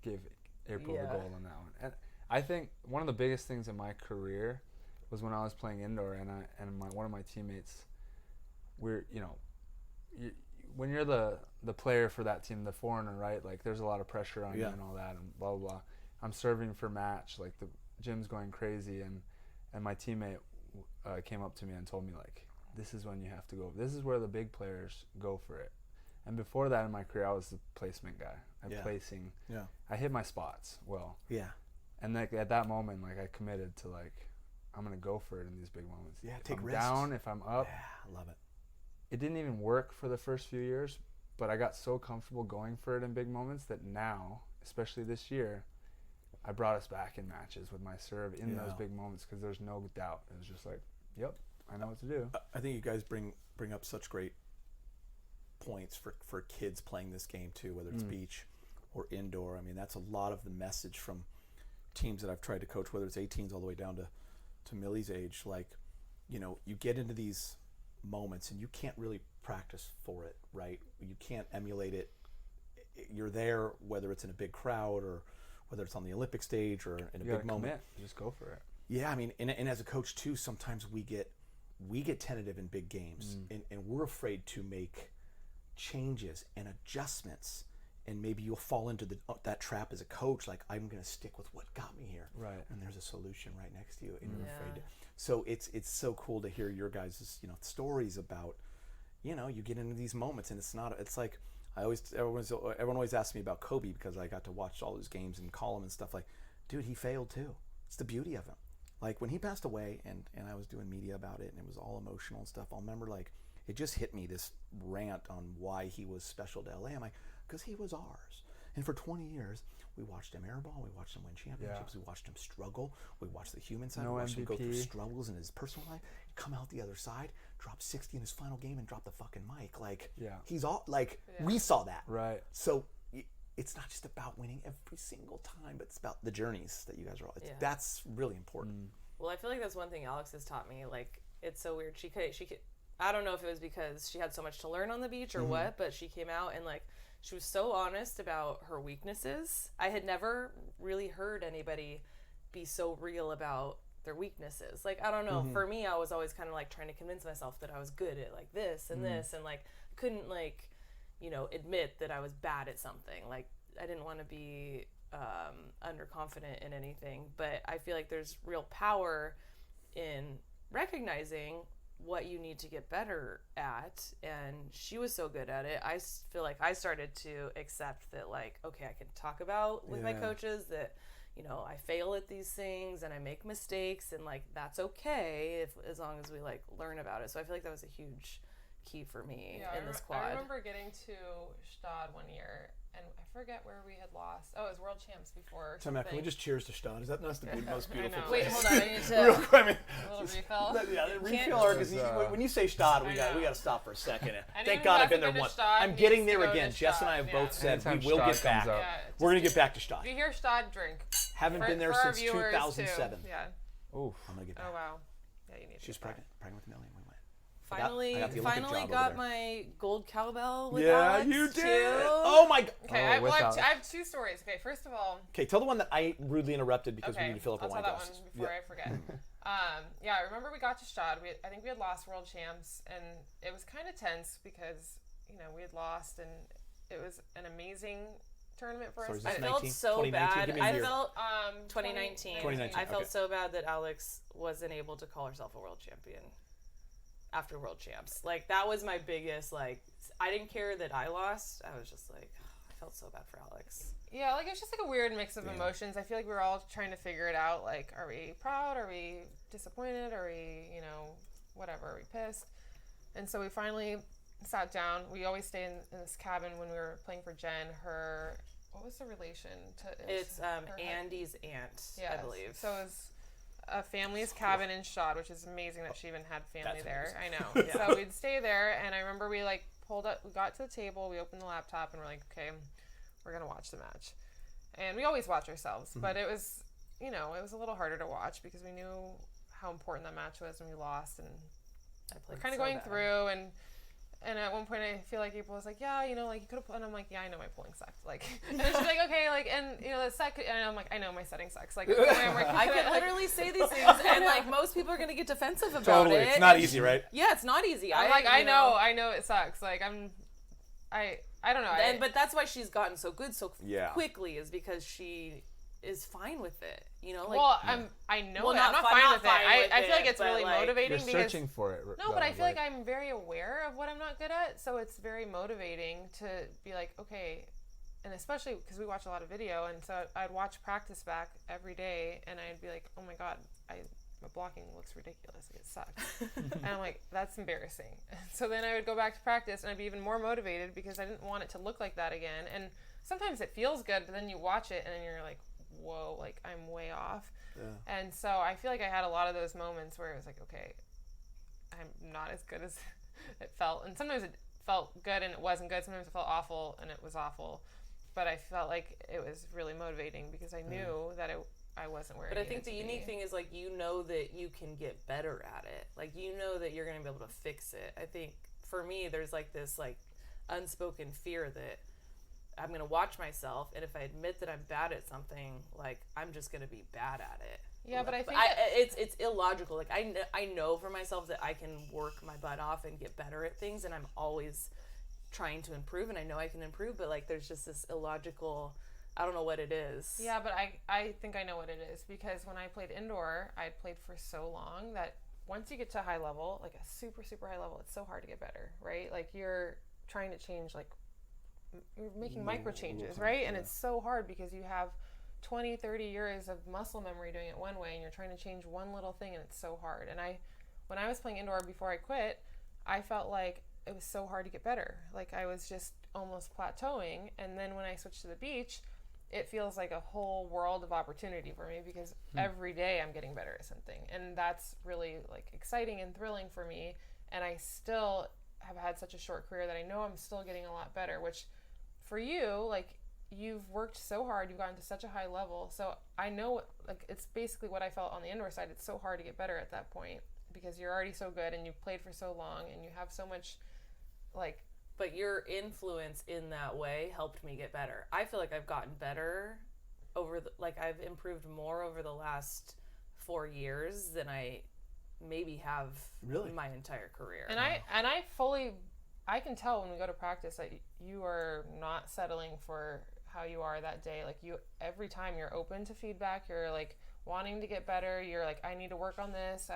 gave April the goal on that one. And I think one of the biggest things in my career was when I was playing indoor, and one of my teammates, when you're the player for that team, the foreigner, right? Like, there's a lot of pressure on you and all that, and blah, blah, blah. I'm serving for match, like, the gym's going crazy, and my teammate came up to me and told me, like, this is when you have to go. This is where the big players go for it. And before that in my career, I was the placement guy. I hit my spots well. Yeah. And like at that moment, like I committed to like, I'm gonna go for it in these big moments. Yeah, if take I'm risks. down, if I'm up. Yeah, I love it. It didn't even work for the first few years, but I got so comfortable going for it in big moments that now, especially this year, I brought us back in matches with my serve in those big moments because there's no doubt. It was just like, yep, I know what to do. I think you guys bring up such great points for kids playing this game too, whether it's beach or indoor. I mean, that's a lot of the message from teams that I've tried to coach, whether it's 18s all the way down to Millie's age. Like, you get into these moments and you can't really practice for it, right? You can't emulate it. You're there, whether it's in a big crowd or whether it's on the Olympic stage or in a big moment. Just go for it. Yeah, I mean, and as a coach too, sometimes we get tentative in big games, and we're afraid to make changes and adjustments, and maybe you'll fall into that trap as a coach. Like, I'm going to stick with what got me here, right? And there's a solution right next to you, and you're afraid to. So it's so cool to hear your guys' stories about, you get into these moments, and it's like everyone always asks me about Kobe because I got to watch all his games and call him and stuff. Like, dude, he failed too. It's the beauty of him. Like, when he passed away and I was doing media about it and it was all emotional and stuff, I'll remember, like, it just hit me, this rant on why he was special to LA. I'm like, because he was ours. And for 20 years, we watched him airball, we watched him win championships, we watched him struggle, we watched the human side, we watched him go through struggles in his personal life, come out the other side, drop 60 in his final game and drop the fucking mic. Like, he's all, like, we saw that. Right. So it's not just about winning every single time, but it's about the journeys that you guys are all. That's really important. Well, I feel like that's one thing Alex has taught me. Like, it's so weird. She could. I don't know if it was because she had so much to learn on the beach or what, but she came out and, like, she was so honest about her weaknesses. I had never really heard anybody be so real about their weaknesses. Like, I don't know. For me, I was always kind of like trying to convince myself that I was good at like this and this, and like couldn't like, admit that I was bad at something. Like, I didn't want to be underconfident in anything. But I feel like there's real power in recognizing what you need to get better at, and she was so good at it. I feel like I started to accept that, like, okay, I can talk about with my coaches that, I fail at these things and I make mistakes, and like that's okay as long as we like learn about it. So I feel like that was a huge key for me in this quad. I remember getting to Stad one year, and I forget where we had lost. Oh, it was World Champs before. Can we just cheers to Stad? Is that not the most beautiful place? Wait, hold on. I need to. Real quick, I mean, A little refill. Yeah, refill. Because when you say Stad, we got to stop for a second. Thank who God I've hasn't been there been to once. Stad I'm getting needs to there go to again. Jess and I have Stad, both said Anytime we will Stad get back. comes up. We're going to get back to Stad. If you hear Stad, drink. Haven't been there for our since viewers, 2007. Too. Yeah. Oof. I'm going to get back. Oh, wow. Yeah, you need to She's get back. pregnant with Millie. We went. Finally, I got the Olympic job over got there. my gold cowbell with Yeah, Alex, you did. too. Oh my God. Okay, I have two stories. Okay, first of all. Okay, tell the one that I rudely interrupted because we need to fill up our wine I'll tell glasses. that one before I forget. I remember we got to Stad. I think we had lost World Champs, and it was kind of tense because we had lost, and it was an amazing tournament for us. I felt so bad. I felt 2019. 2019. I felt so bad that Alex wasn't able to call herself a world champion after World Champs. Like, that was my biggest, like, I didn't care that I lost. I was just like, I felt so bad for Alex. Yeah, like, it's just like a weird mix of emotions. I feel like we were all trying to figure it out. Like, are we proud? Are we disappointed? Are we, whatever? Are we pissed? And so we finally sat down. We always stay in this cabin when we were playing for Jen. Her what was the relation to? It's Andy's aunt, I believe. So it was a family's cabin in Shad, which is amazing that she even had family That's there. amazing. I know. Yeah. So we'd stay there, and I remember we like pulled up, we got to the table, we opened the laptop, and we're like, okay, we're gonna watch the match. And we always watch ourselves, but it was, you know, it was a little harder to watch because we knew how important that match was, and we lost, and we're kind of going through, and at one point I feel like April was like, yeah, you know, like you could have, and I'm like, yeah, I know my polling sucked, like, and then she's like, okay, like, and you know, the set, and I'm like, I know my setting sucks, like, I could literally say these things, and like most people are gonna get defensive about it. It's not easy, right? Yeah, it's not easy. I'm like, I know it sucks, like, I don't know, but that's why she's gotten so good so Yeah. quickly, is because she is fine with it, you know. Like, well, I know well, I'm not fine with it. I feel like it's really You're motivating because searching for it. no, but I feel like I'm very aware of what I'm not good at, so it's very motivating to be like, okay, and especially because we watch a lot of video, and so I'd watch practice back every day, and I'd be like, oh my god, my blocking looks ridiculous, like it sucks, and I'm like, that's embarrassing. So then I would go back to practice, and I'd be even more motivated because I didn't want it to look like that again. And sometimes it feels good, but then you watch it, and then you're like, whoa, like I'm way off. Yeah. And so I feel like I had a lot of those moments where it was like, okay, I'm not as good as it felt. And sometimes it felt good and it wasn't good. Sometimes it felt awful and it was awful. But I felt like it was really motivating because I knew that I wasn't where I needed to be. But I think the unique thing is, like, you know that you can get better at it. Like, you know that you're going to be able to fix it. I think for me, there's like this like unspoken fear that I'm going to watch myself, and if I admit that I'm bad at something, like, I'm just going to be bad at it. Yeah, but I think it's illogical. Like, I know for myself that I can work my butt off and get better at things, and I'm always trying to improve, and I know I can improve, but like there's just this illogical, I don't know what it is. Yeah, but I think I know what it is, because when I played indoor, I'd played for so long that once you get to a high level, like a super, super high level, it's so hard to get better, right? Like you're trying to change, like you're making micro changes, right? And it's so hard because you have 20, 30 years of muscle memory doing it one way, and you're trying to change one little thing, and it's so hard. And when I was playing indoor before I quit, I felt like it was so hard to get better. Like I was just almost plateauing. And then when I switched to the beach, it feels like a whole world of opportunity for me, because every day I'm getting better at something. And that's really like exciting and thrilling for me. And I still have had such a short career that I know I'm still getting a lot better, which for you, like you've worked so hard, you've gotten to such a high level. So I know, like, it's basically what I felt on the indoor side. It's so hard to get better at that point because you're already so good and you've played for so long and you have so much, like. But your influence in that way helped me get better. I feel like I've gotten better I've improved more over the last 4 years than I maybe have my entire career. And I can tell when we go to practice that you are not settling for how you are that day. Like every time you're open to feedback, you're like wanting to get better. You're like, I need to work on this.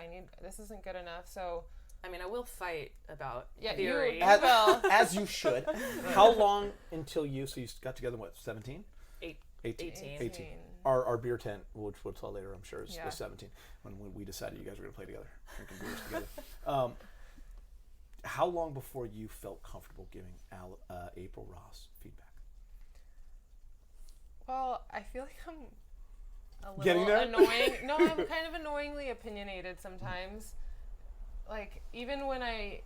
This isn't good enough. So, I mean, I will fight about theory. You will. As you should. How long until you got together, what, 17? 18. Our beer tent, which we'll tell later, I'm sure, is 17, when we decided you guys were going to play together, drinking beers together. How long before you felt comfortable giving April Ross feedback? Well, I feel like I'm a Getting little there? annoying. No, I'm kind of annoyingly opinionated sometimes. Like, even when I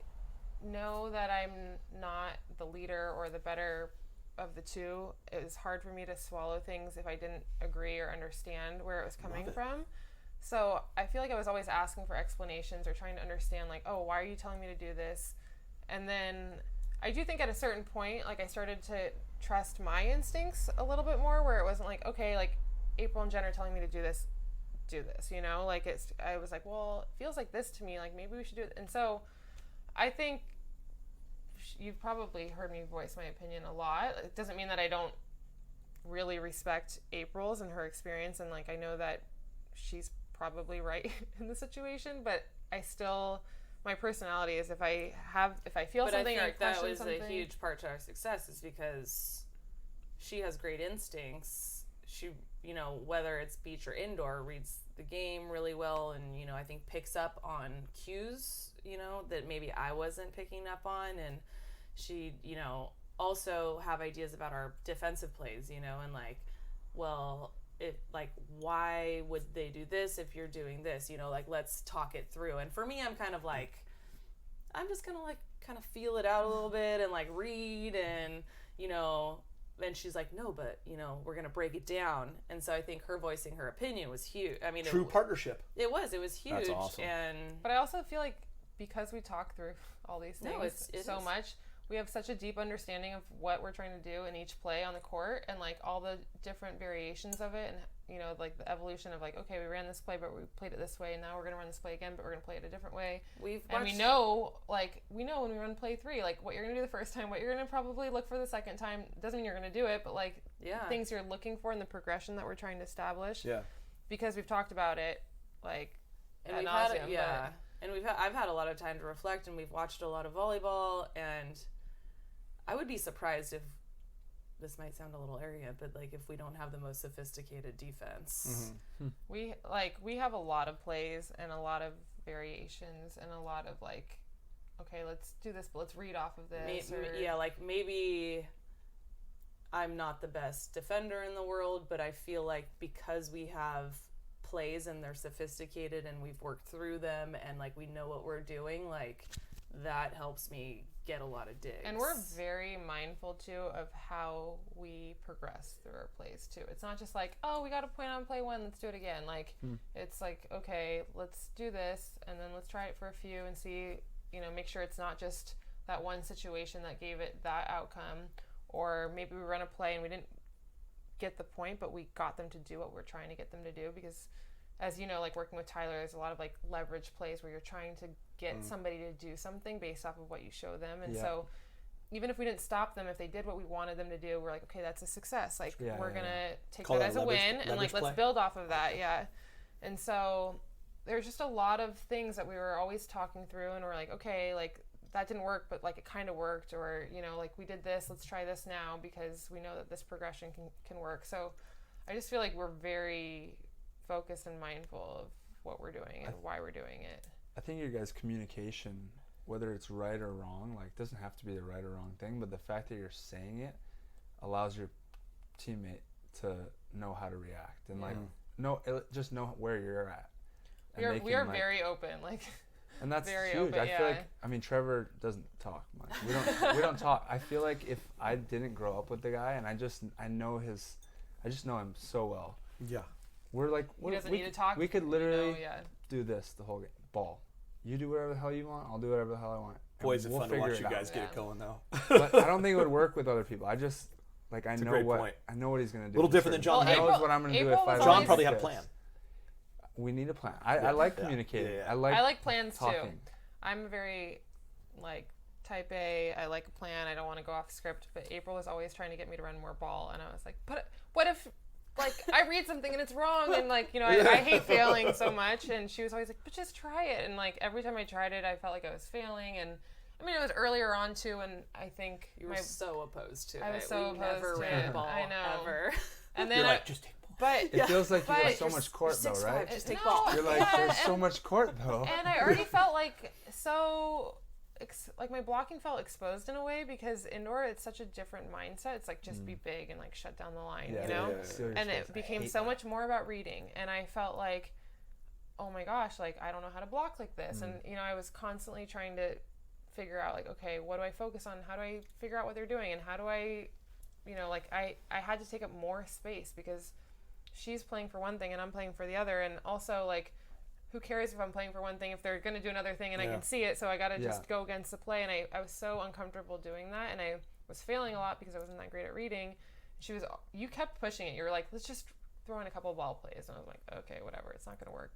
know that I'm not the leader or the better of the two, it was hard for me to swallow things if I didn't agree or understand where it was coming from. So I feel like I was always asking for explanations or trying to understand, like, oh, why are you telling me to do this? And then I do think at a certain point, like, I started to trust my instincts a little bit more, where it wasn't like, okay, like, April and Jen are telling me to do this, you know? Like, I was like, well, it feels like this to me, like, maybe we should do it. And so I think you've probably heard me voice my opinion a lot. It doesn't mean that I don't really respect April's and her experience, and, like, I know that she's probably right in the situation, but I still, my personality is if I feel something or I question something. That was a huge part to our success, is because she has great instincts. She, you know, whether it's beach or indoor, reads the game really well, and, you know, I think picks up on cues, you know, that maybe I wasn't picking up on, and she, you know, also have ideas about our defensive plays, you know, and like, well, if like, why would they do this if you're doing this, you know, like, let's talk it through. And for me, I'm kind of like, I'm just gonna like kind of feel it out a little bit and like read, and you know, and she's like, no, but you know, we're gonna break it down. And so I think her voicing her opinion was huge. I mean, True partnership. It was huge. That's awesome. But I also feel like because we talk through all these things it so is. much, we have such a deep understanding of what we're trying to do in each play on the court, and like all the different variations of it, and you know, like the evolution of like, okay, we ran this play, but we played it this way, and now we're gonna run this play again, but we're gonna play it a different way. We know when we run play 3, like what you're gonna do the first time, what you're gonna probably look for the second time. Doesn't mean you're gonna do it, but like things you're looking for in the progression that we're trying to establish. Yeah. Because we've talked about it, like, and we've had it, and I've had a lot of time to reflect, and we've watched a lot of volleyball, and I would be surprised if, this might sound a little arrogant, but like if we don't have the most sophisticated defense. We have a lot of plays and a lot of variations and a lot of like, okay, let's do this, but let's read off of this. Maybe I'm not the best defender in the world, but I feel like because we have plays and they're sophisticated and we've worked through them and like we know what we're doing, like that helps me get a lot of digs. And we're very mindful too of how we progress through our plays too. It's not just like, oh, we got a point on play 1, let's do it again. Like it's like, okay, let's do this and then let's try it for a few and see, you know, make sure it's not just that one situation that gave it that outcome, or maybe we run a play and we didn't get the point, but we got them to do what we're trying to get them to do. Because as you know, like working with Tyler, there's a lot of like leverage plays where you're trying to get somebody to do something based off of what you show them. And so even if we didn't stop them, if they did what we wanted them to do, we're like, okay, that's a success. Like we're going to take that as a win and like, let's build off of that. Yeah. And so there's just a lot of things that we were always talking through, and we're like, okay, like that didn't work, but like it kind of worked, or, you know, like we did this, let's try this now because we know that this progression can work. So I just feel like we're very focused and mindful of what we're doing and why we're doing it. I think your guys' communication, whether it's right or wrong, like doesn't have to be the right or wrong thing, but the fact that you're saying it allows your teammate to know how to react and just know where you're at. We are very open, like. And that's very huge. Open, I feel like, I mean, Trevor doesn't talk much. We don't talk. I feel like if I didn't grow up with the guy and I just know him so well. Yeah. We're like, he doesn't need to talk. We could literally do this the whole game. Ball. You do whatever the hell you want. I'll do whatever the hell I want. Boy, is it fun to watch you guys get it going, though. But I don't think it would work with other people. I just, like, I know what he's going to do. A little different than John. He knows what I'm going to do if I John probably had a plan. We need a plan. I like communicating. Yeah. I like plans talking. Too. I'm very like type A. I like a plan. I don't want to go off script. But April was always trying to get me to run more ball, and I was like, but what if like I read something and it's wrong, and like, you know, I hate failing so much. And she was always like, but just try it. And like every time I tried it, I felt like I was failing. And I mean, it was earlier on too, and I think you were so opposed to it. I was so opposed never to ran it. ball I know. Ever. And then you're like, just take ball. But it feels like you have so much court though, right? Just take ball. You're like, there's so much court though. And I already felt like like my blocking felt exposed in a way, because indoor it's such a different mindset. It's like just be big and like shut down the line, you know? And it became so much more about reading, and I felt like, oh my gosh, like I don't know how to block like this. And you know, I was constantly trying to figure out like, okay, what do I focus on? How do I figure out what they're doing? And how do I, you know, like I had to take up more space because she's playing for one thing and I'm playing for the other. And also, like, who cares if I'm playing for one thing if they're going to do another thing and I can see it, so I got to just go against the play. And I was so uncomfortable doing that, and I was failing a lot because I wasn't that great at reading. You kept pushing it. You were like, let's just throw in a couple of ball plays. And I was like, okay, whatever, it's not going to work.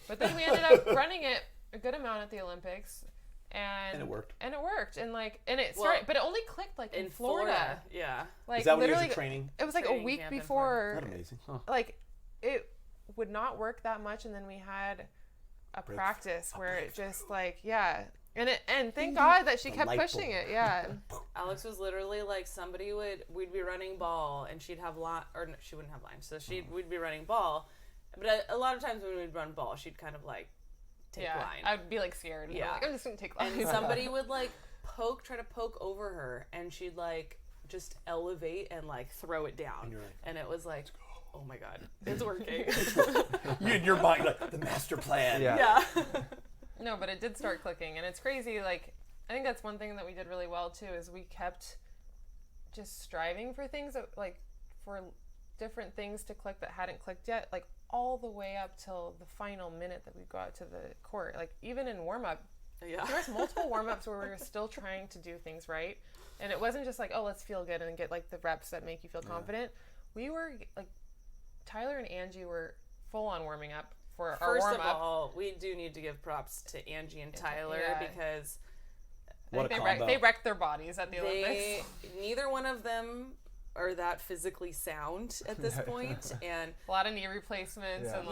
But then we ended up running it a good amount at the Olympics. And it worked. And it started, but it only clicked like in Florida. Yeah. Like, is that when you were training? It was like a week before. That's amazing. Huh. Like, it would not work that much, and then we had a practice where it just like, and thank God that she kept pushing it. Yeah. Alex was literally like, we'd be running ball and she'd have she wouldn't have lines, so we'd be running ball, but a lot of times when we'd run ball, she'd kind of like take line. I'd be like scared. Yeah. I'm just gonna take line. And somebody would like try to poke over her, and she'd like just elevate and like throw it down. And you're like, and it was like, oh my God, it's working. you in your mind, like, the master plan. Yeah. No, but it did start clicking, and it's crazy. Like, I think that's one thing that we did really well too, is we kept just striving for things that, like, for different things to click that hadn't clicked yet, like all the way up till the final minute that we go out to the court. Like, even in warm-up, there was multiple warm-ups where we were still trying to do things right, and it wasn't just like, oh, let's feel good and get like the reps that make you feel confident. We were like, Tyler and Angie were full on warming up for our warm-up. First of all, we do need to give props to Angie and Tyler because they wrecked their bodies at the Olympics. Neither one of them are that physically sound at this point, and a lot of knee replacements and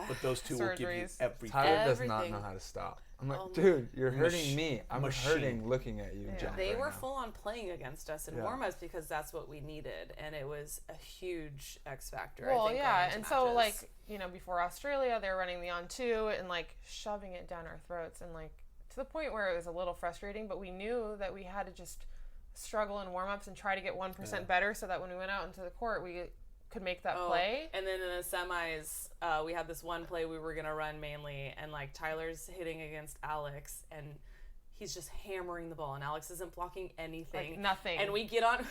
But those two will give you everything. Tyler does not know how to stop. I'm like, dude, you're hurting me. I'm hurting looking at you. Jump they right were now. full on playing against us in warm-ups because that's what we needed, and it was a huge X factor. Well, I think, and so like, you know, before Australia, they were running the on-two and like shoving it down our throats, and like to the point where it was a little frustrating. But we knew that we had to just struggle in warm-ups and try to get 1% better, so that when we went out into the court, we could make that play. And then in the semis, we had this one play we were gonna run mainly, and like Tyler's hitting against Alex, and he's just hammering the ball, and Alex isn't blocking anything, like nothing. And we get on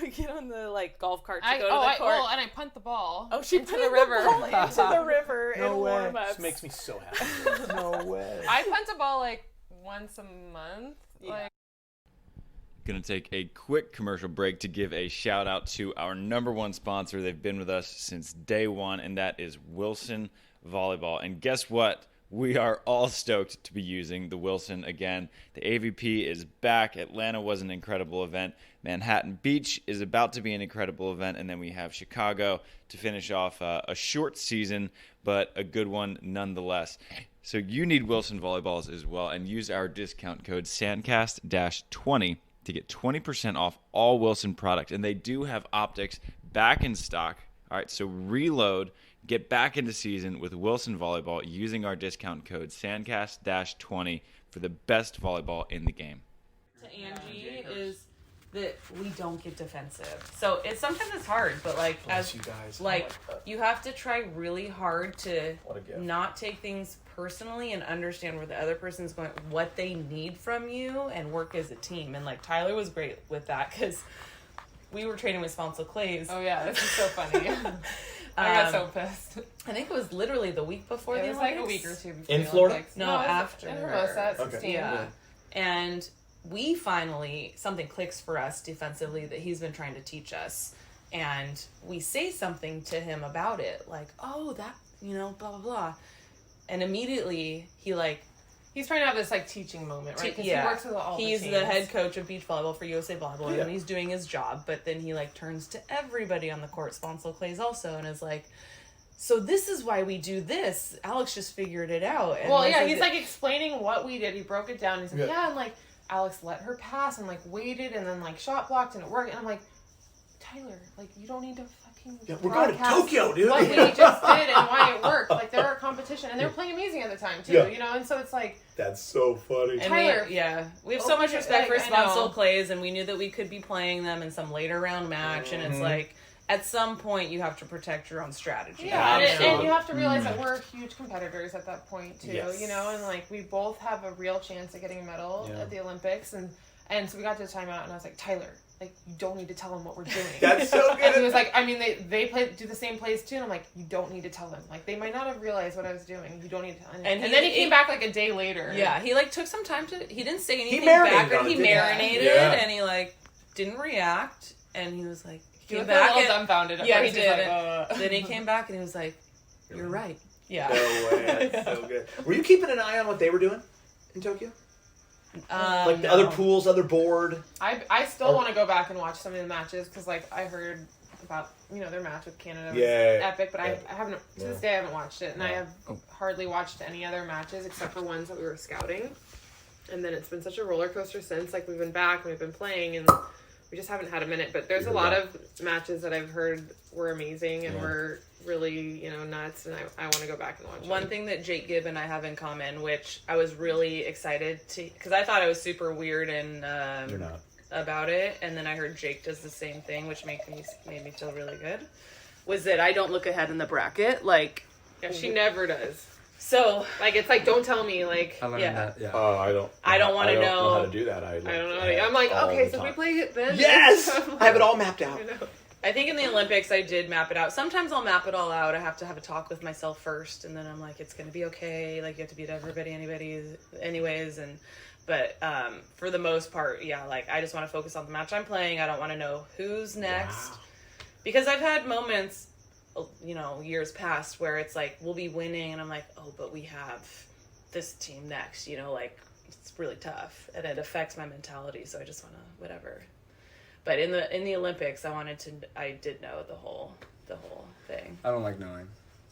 the like golf cart to go to the court. And I punt the ball. Oh, she into the river. Into the river in way. warm-ups. This makes me so happy. No way. I punt a ball like once a month. Like. Going to take a quick commercial break to give a shout out to our number one sponsor. They've been with us since day one, and that is Wilson Volleyball. And guess what? We are all stoked to be using the Wilson again. The AVP is back. Atlanta was an incredible event. Manhattan Beach is about to be an incredible event. And then we have Chicago to finish off a short season, but a good one nonetheless. So you need Wilson Volleyballs as well, and use our discount code SANDCAST-20 to get 20% off all Wilson product. And they do have optics back in stock. All right, so reload, get back into season with Wilson Volleyball using our discount code SANDCAST-20 for the best volleyball in the game. To Angie is that we don't get defensive. So sometimes it's hard, but like Bless you guys. You have to try really hard to not take things personally and understand where the other person's going, what they need from you, and work as a team. And like Tyler was great with that because we were training with Sponsal Clays. Oh yeah, this is so funny. I got so pissed. I think it was literally the week before the Olympics. Olympics. Like a week or two before in the Florida? Olympics. No, it was after. in Hermosa at 16. Yeah. And we finally, something clicks for us defensively that he's been trying to teach us. And we say something to him about it, like, oh, that, blah, blah, blah. And immediately he's trying to have this like teaching moment, right? Because he works with all he's the the head coach of beach volleyball for USA Volleyball, and he's doing his job. But then he turns to everybody on the court, Sponsal Clays also, and is like, so this is why we do this. Alex just figured it out. And he's explaining what we did. He broke it down. He's like, and Alex let her pass and waited and then shot blocked and it worked. And I'm like, Tyler, you don't need to fucking we're going to Tokyo, dude. What we just did and why it worked. They're our competition and they were playing amazing at the time too, and so it's that's so funny. And Tyler, we have so much respect for Sponsal Clays, and we knew that we could be playing them in some later round match, and it's at some point you have to protect your own strategy. Yeah, and you have to realize that we're huge competitors at that point too, Yes. and we both have a real chance at getting a medal at the Olympics, and so we got to the timeout and I was like, Tyler, you don't need to tell them what we're doing. That's so good. And he was like, I mean, they do the same plays too, and I'm like, you don't need to tell them. They might not have realized what I was doing. You don't need to. And then he came back a day later. Yeah, he took some time he didn't say anything back, but he marinated and he didn't react, and he was like, he was a little dumbfounded. Yeah, he did. Then he came back and he was like, you're right. Yeah. No way. That's so good. Were you keeping an eye on what they were doing in Tokyo? The other pools, other board? I still want to go back and watch some of the matches because I heard about their match with Canada was epic, but I haven't to this day I haven't watched it, and I have hardly watched any other matches except for ones that we were scouting. And then it's been such a roller coaster since we've been back and we've been playing and we just haven't had a minute. But there's a lot of matches that I've heard were amazing and were really, nuts, and I want to go back and watch One thing that Jake Gibb and I have in common, which I was really excited to, because I thought it was super weird and You're not. about it, and then I heard Jake does the same thing, which made me feel really good, was that I don't look ahead in the bracket. Like, Yeah, she never does. so Like, it's like, don't tell me. Like, I learned Yeah. that. Yeah. I don't wanna I don't know. how to do that. I don't know. I'm like, okay, so we play it then. Yes, I have it all mapped out. I know. I think in the Olympics I did map it out. Sometimes I'll map it all out. I have to have a talk with myself first, and then I'm like, it's gonna be okay. Like, you have to beat everybody, anyways. But for the most part, yeah. Like, I just want to focus on the match I'm playing. I don't want to know who's next, because I've had moments, years past where it's like we'll be winning, and I'm like, oh, but we have this team next. Like, it's really tough, and it affects my mentality. So I just want to whatever. But in the Olympics, I did know the whole thing. I don't like knowing.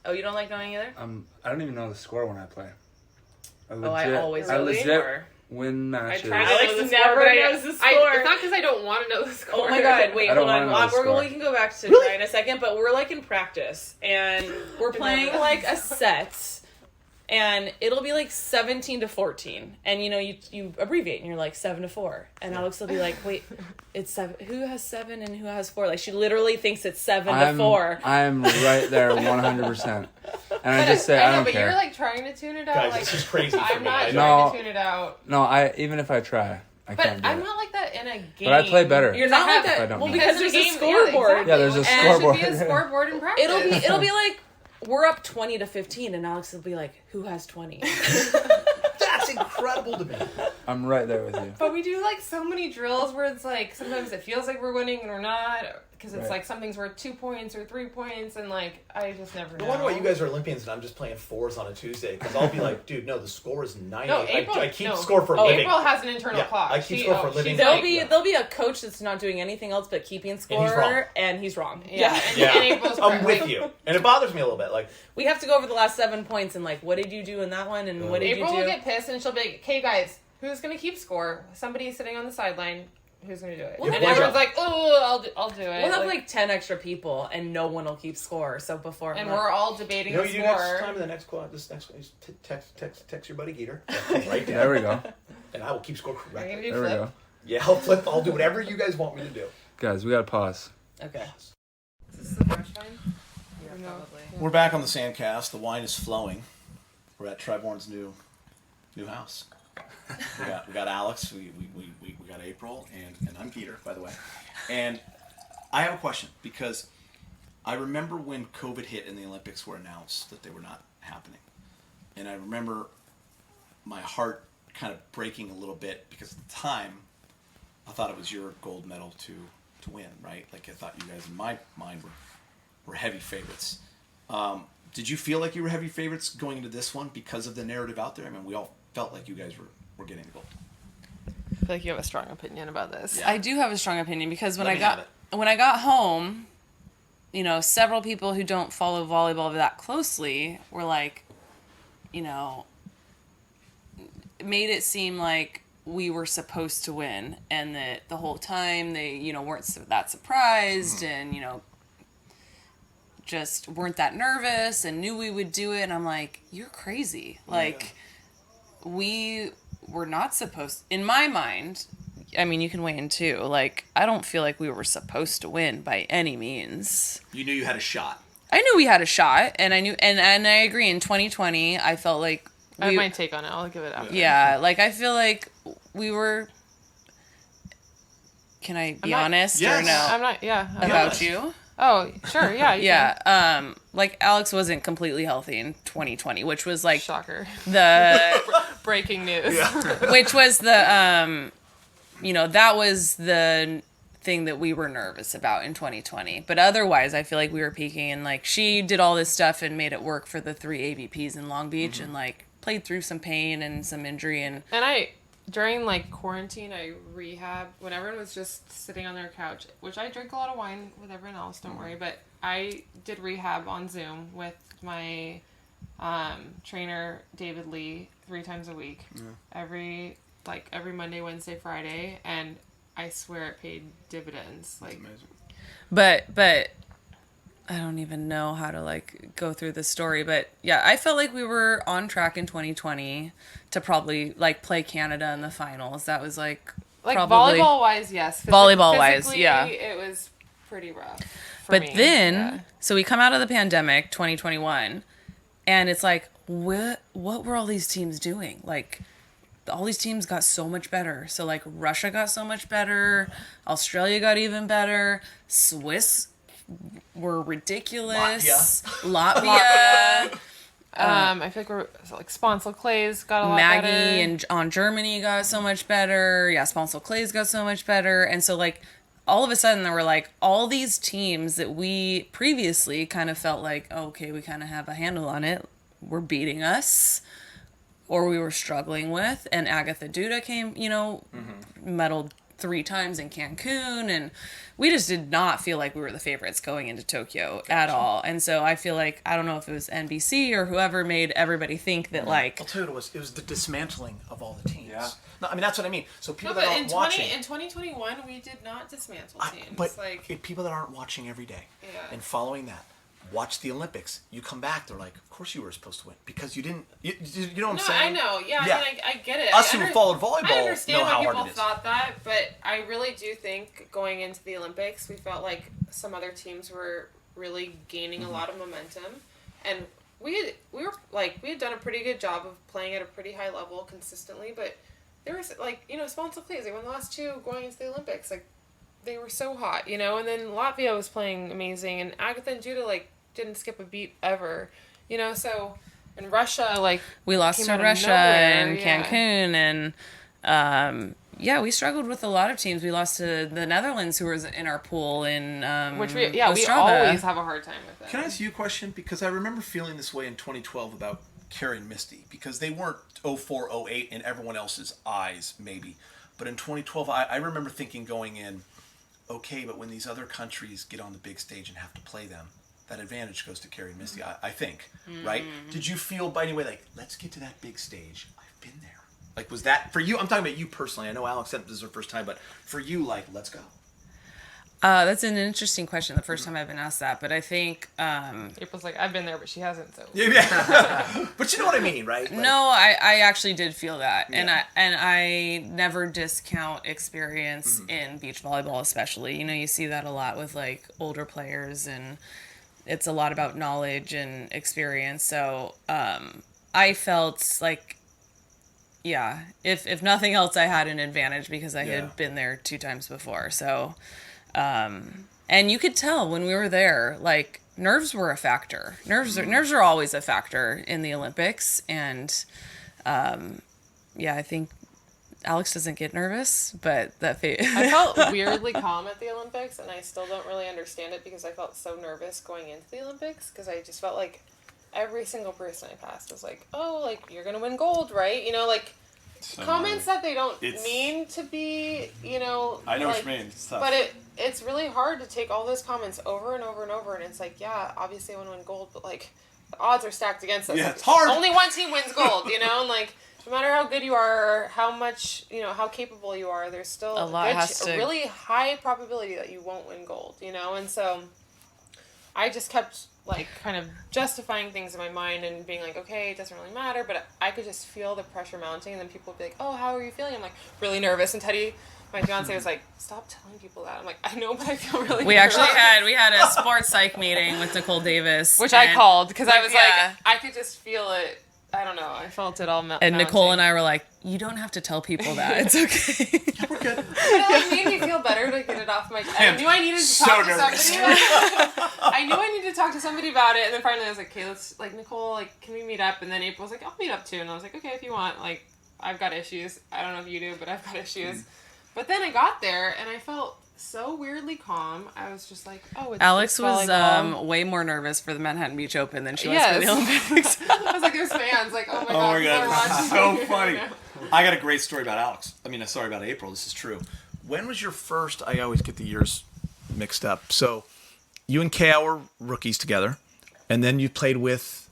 Oh, you don't like knowing either? I don't even know the score when I play. I always know the legit score. win matches. try to Alex know the never score, but knows the it's score. not because I don't want to know the score. Oh my god, wait, I don't hold on. wanna know the score. We can go back to try in a second, but we're like in practice, and we're playing like a set, and it'll be like 17-14, and you abbreviate, and you're like 7-4, and Alex will be like, wait, it's 7. Who has 7 and who has 4? Like, she literally thinks it's 7-4. I'm right there 100%. And I just say I don't but care. you're like trying to tune it out. Guys, like, this is crazy for I'm me. not I trying know. to tune it out. No, even if I try, I But can't do I'm it. not like that in a game. But I play better. You're not like I that. don't Well, know. because in there's the a game, scoreboard. Yeah, there's a And scoreboard. There should be a scoreboard in practice. It'll be like we're up 20-15, and Alex will be like, "Who has 20?" That's incredible to me. I'm right there with you. But we do like so many drills where it's like sometimes it feels like we're winning and we're not, because it's Right. like something's worth 2 points or 3 points, and like I just never know. No wonder why you guys are Olympians and I'm just playing 4s on a Tuesday, because I'll be like, dude, no, the score is 98. No, April. I keep score for a oh, living. April has an internal Yeah, clock. I keep score for a living. she's There'll like- be a coach that's not doing anything else but keeping score, wrong. and he's wrong. Yeah, Yeah, And April's I'm correct. with you, and it bothers me a little bit. Like, We have to go over the last 7 points and like, what did you do in that one, and what did April you will do? get pissed and she'll be like, "Okay, guys, who's gonna keep score? Somebody's sitting on the sideline. Who's gonna do it?" Well, and one everyone's job. like, "Oh, I'll do it." We'll have like 10 extra people, and no one will keep score. So before and we're all debating the you do next score. time in the next quad. This next one is text your buddy Geeter. Right There there, we go. and I will keep score Are you correctly. gonna do There we flip? go. Yeah, I'll flip. I'll do whatever you guys want me to do. Guys, we gotta pause. okay. Is this the brush line? Yeah, No. probably. We're back on the SANDCAST. The wine is flowing. We're at Triborn's new house. We got Alex. We got April, and I'm Peter, by the way. And I have a question, because I remember when COVID hit and the Olympics were announced that they were not happening, and I remember my heart kind of breaking a little bit, because at the time I thought it was your gold medal to win, right? Like, I thought you guys, in my mind, were heavy favorites. Did you feel like you were heavy favorites going into this one because of the narrative out there? I mean, we all felt like you guys were getting the gold. I feel like you have a strong opinion about this. Yeah. I do have a strong opinion, because when Let I me have got home, several people who don't follow volleyball that closely were like, made it seem like we were supposed to win, and that the whole time they, weren't that surprised, and, just weren't that nervous and knew we would do it. And I'm like, you're crazy. Like, we were not supposed, in my mind, I mean, you can weigh in too. Like, I don't feel like we were supposed to win by any means. You knew you had a shot. I knew we had a shot, and I knew, and I agree. In 2020, I felt like I have my take on it. I'll give it after. yeah, like I feel like we were. Can I be honest Yes. or no I'm not. Yeah. I'm about not- you? Oh, sure. Yeah. You Yeah, like Alex wasn't completely healthy in 2020, which was like Can. Shocker. the, Breaking news. which was the, that was the thing that we were nervous about in 2020. But otherwise, I feel like we were peaking, and like she did all this stuff and made it work for the 3 AVPs in Long Beach, and like played through some pain and some injury, and And during like quarantine, I rehab when everyone was just sitting on their couch, which I drink a lot of wine with everyone else, don't worry, but I did rehab on Zoom with my trainer, David Lee, 3 times a week, every Monday, Wednesday, Friday, and I swear it paid dividends. Like, but I don't even know how to like go through the story, but yeah, I felt like we were on track in 2020 to probably like play Canada in the finals. That was like Like probably volleyball wise, yes. Volleyball-wise, Physically, yeah. It was pretty rough. For But me. then, Yeah. so we come out of the pandemic, 2021, and it's like, what were all these teams doing? Like, all these teams got so much better. So, like, Russia got so much better. Australia got even better. Swiss were ridiculous. Latvia. I feel like we're like Sponsal Clays got a lot Maggie better. and on Germany got so much better. Yeah, Sponsal Clays got so much better. And so, like, all of a sudden there were like all these teams that we previously kind of felt like, oh, okay, we kind of have a handle on it, were beating us or we were struggling with. And Agatha Duda came, medaled 3 times in Cancun, and we just did not feel like we were the favorites going into Tokyo at all. And so I feel like, I don't know if it was NBC or whoever made everybody think that, like, I'll tell you what it was. It was the dismantling of all the teams. Yeah. No, I mean, that's what I mean. So people No, that but aren't watching. in 2021, we did not dismantle teams. But like, people that aren't watching every day Yeah. and following that, watch the Olympics. You come back, they're like, of course you were supposed to win. Because you didn't. You know what I'm no, saying? I know. Yeah, Yeah. I mean, I get it. Us I who followed I volleyball understand know why how people hard it is. thought that, but I really do think going into the Olympics, we felt like some other teams were really gaining a lot of momentum, and we had done a pretty good job of playing at a pretty high level consistently, but there was Sponsal Clays, they won the last 2 going into the Olympics, like they were so hot, and then Latvia was playing amazing, and Agatha and Judah didn't skip a beat ever, so. And Russia, we lost came to out of Russia nowhere, and yeah. Cancun, and we struggled with a lot of teams. We lost to the Netherlands, who was in our pool in which we Ostrava. always have a hard time with them. Can I ask you a question? Because I remember feeling this way in 2012 about Carrie and Misty. Because they weren't 04, 08 in everyone else's eyes, maybe. But in 2012, I remember thinking going in, okay, but when these other countries get on the big stage and have to play them, that advantage goes to Carrie and Misty, I think, right? Did you feel by any way like, let's get to that big stage? I've been there. Like, was that, for you, I'm talking about you personally. I know Alex said this is her first time, but for you, like, let's go. That's an interesting question. The first time I've been asked that, but I think April's like, I've been there, but she hasn't. So Yeah. But you know what I mean, right? Like, no, I actually did feel that, and I never discount experience in beach volleyball, especially. You see that a lot with like older players, and it's a lot about knowledge and experience. So I felt like, if nothing else, I had an advantage because I had been there 2 times before. So, and you could tell when we were there, like, nerves were a factor. Nerves are always a factor in the Olympics. And, I think Alex doesn't get nervous, but I felt weirdly calm at the Olympics, and I still don't really understand it because I felt so nervous going into the Olympics because I just felt like every single person I passed was like, oh, like, you're going to win gold, right? Comments that they don't mean to be, I know like, what you mean. It's tough. But it's really hard to take all those comments over and over and over, and it's like, yeah, obviously I want to win gold, but, like, the odds are stacked against us. Yeah, Like, it's hard. Only one team wins gold, and, like, no matter how good you are or how much, how capable you are, there's still A lot has to- a really high probability that you won't win gold, and so I just kept, like, kind of justifying things in my mind and being like, okay, it doesn't really matter, but I could just feel the pressure mounting, and then people would be like, oh, how are you feeling? I'm like, really nervous, and Teddy, my fiance, was like, stop telling people that. I'm like, I know, but I feel really we nervous. actually had a sports psych meeting with Nicole Davis, Which I and- called, because I was Yeah. like, I could just feel it. I don't know. I felt it all And Nicole and I were like, you don't have to tell people that. It's okay. We're good. But it made me feel better to get it off my chest. I knew I needed to talk to somebody about it. I knew I needed to talk to somebody about it, and then finally I was like, okay, let's, like, Nicole, like, can we meet up? And then April was like, I'll meet up too. And I was like, okay, if you want. Like, I've got issues. I don't know if you do, but I've got issues. But then I got there, and I felt so weirdly calm. I was just like, oh, it's Alex just was volleyball. way more nervous for the Manhattan Beach Open than she was Yes. for the Olympics. I was like, there's fans. Like, oh my god, people are watching. So funny. I got a great story about Alex. Sorry, about April. This is true. When was your first? I always get the years mixed up. So, you and Kale were rookies together, and then you played with.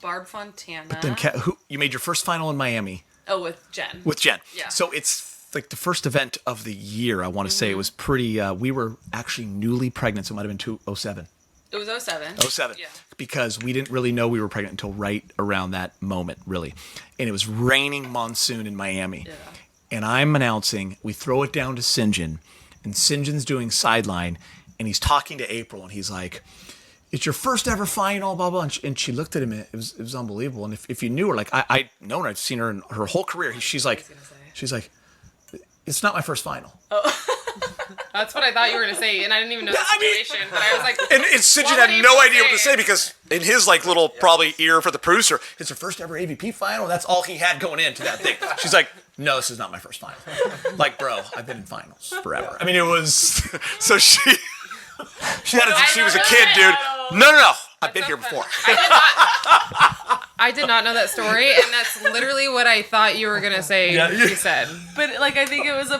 Barb Fontana. Then who? You made your first final in Miami Oh, with Jen. with Jen. Yeah. So it's like the first event of the year. I want to say it was pretty. We were actually newly pregnant, so it might have been 2007. It was 07. 07. Yeah. Because we didn't really know we were pregnant until right around that moment, really. And it was raining monsoon in Miami. Yeah. and I'm announcing. We throw it down to St. John, and St. John's doing sideline, and he's talking to April, and he's like, "It's your first ever final, blah blah." And she looked at him. It was unbelievable. And if you knew her, like I'd known her, I've seen her in her whole career. She's like, "It's not my first final." That's what I thought you were going to say, and I didn't even know the situation. But I was like, and St. John had no idea what to say because in his like little probably ear for the producer, it's her first ever AVP final. That's all he had going into that thing. She's like, "No, this is not my first final." Like, bro, I've been in finals forever. I mean, it was so she had it since she was a kid, dude. No. I've been here before. I did not know that story, and that's literally what I thought you were gonna say. You said, But like, I think it was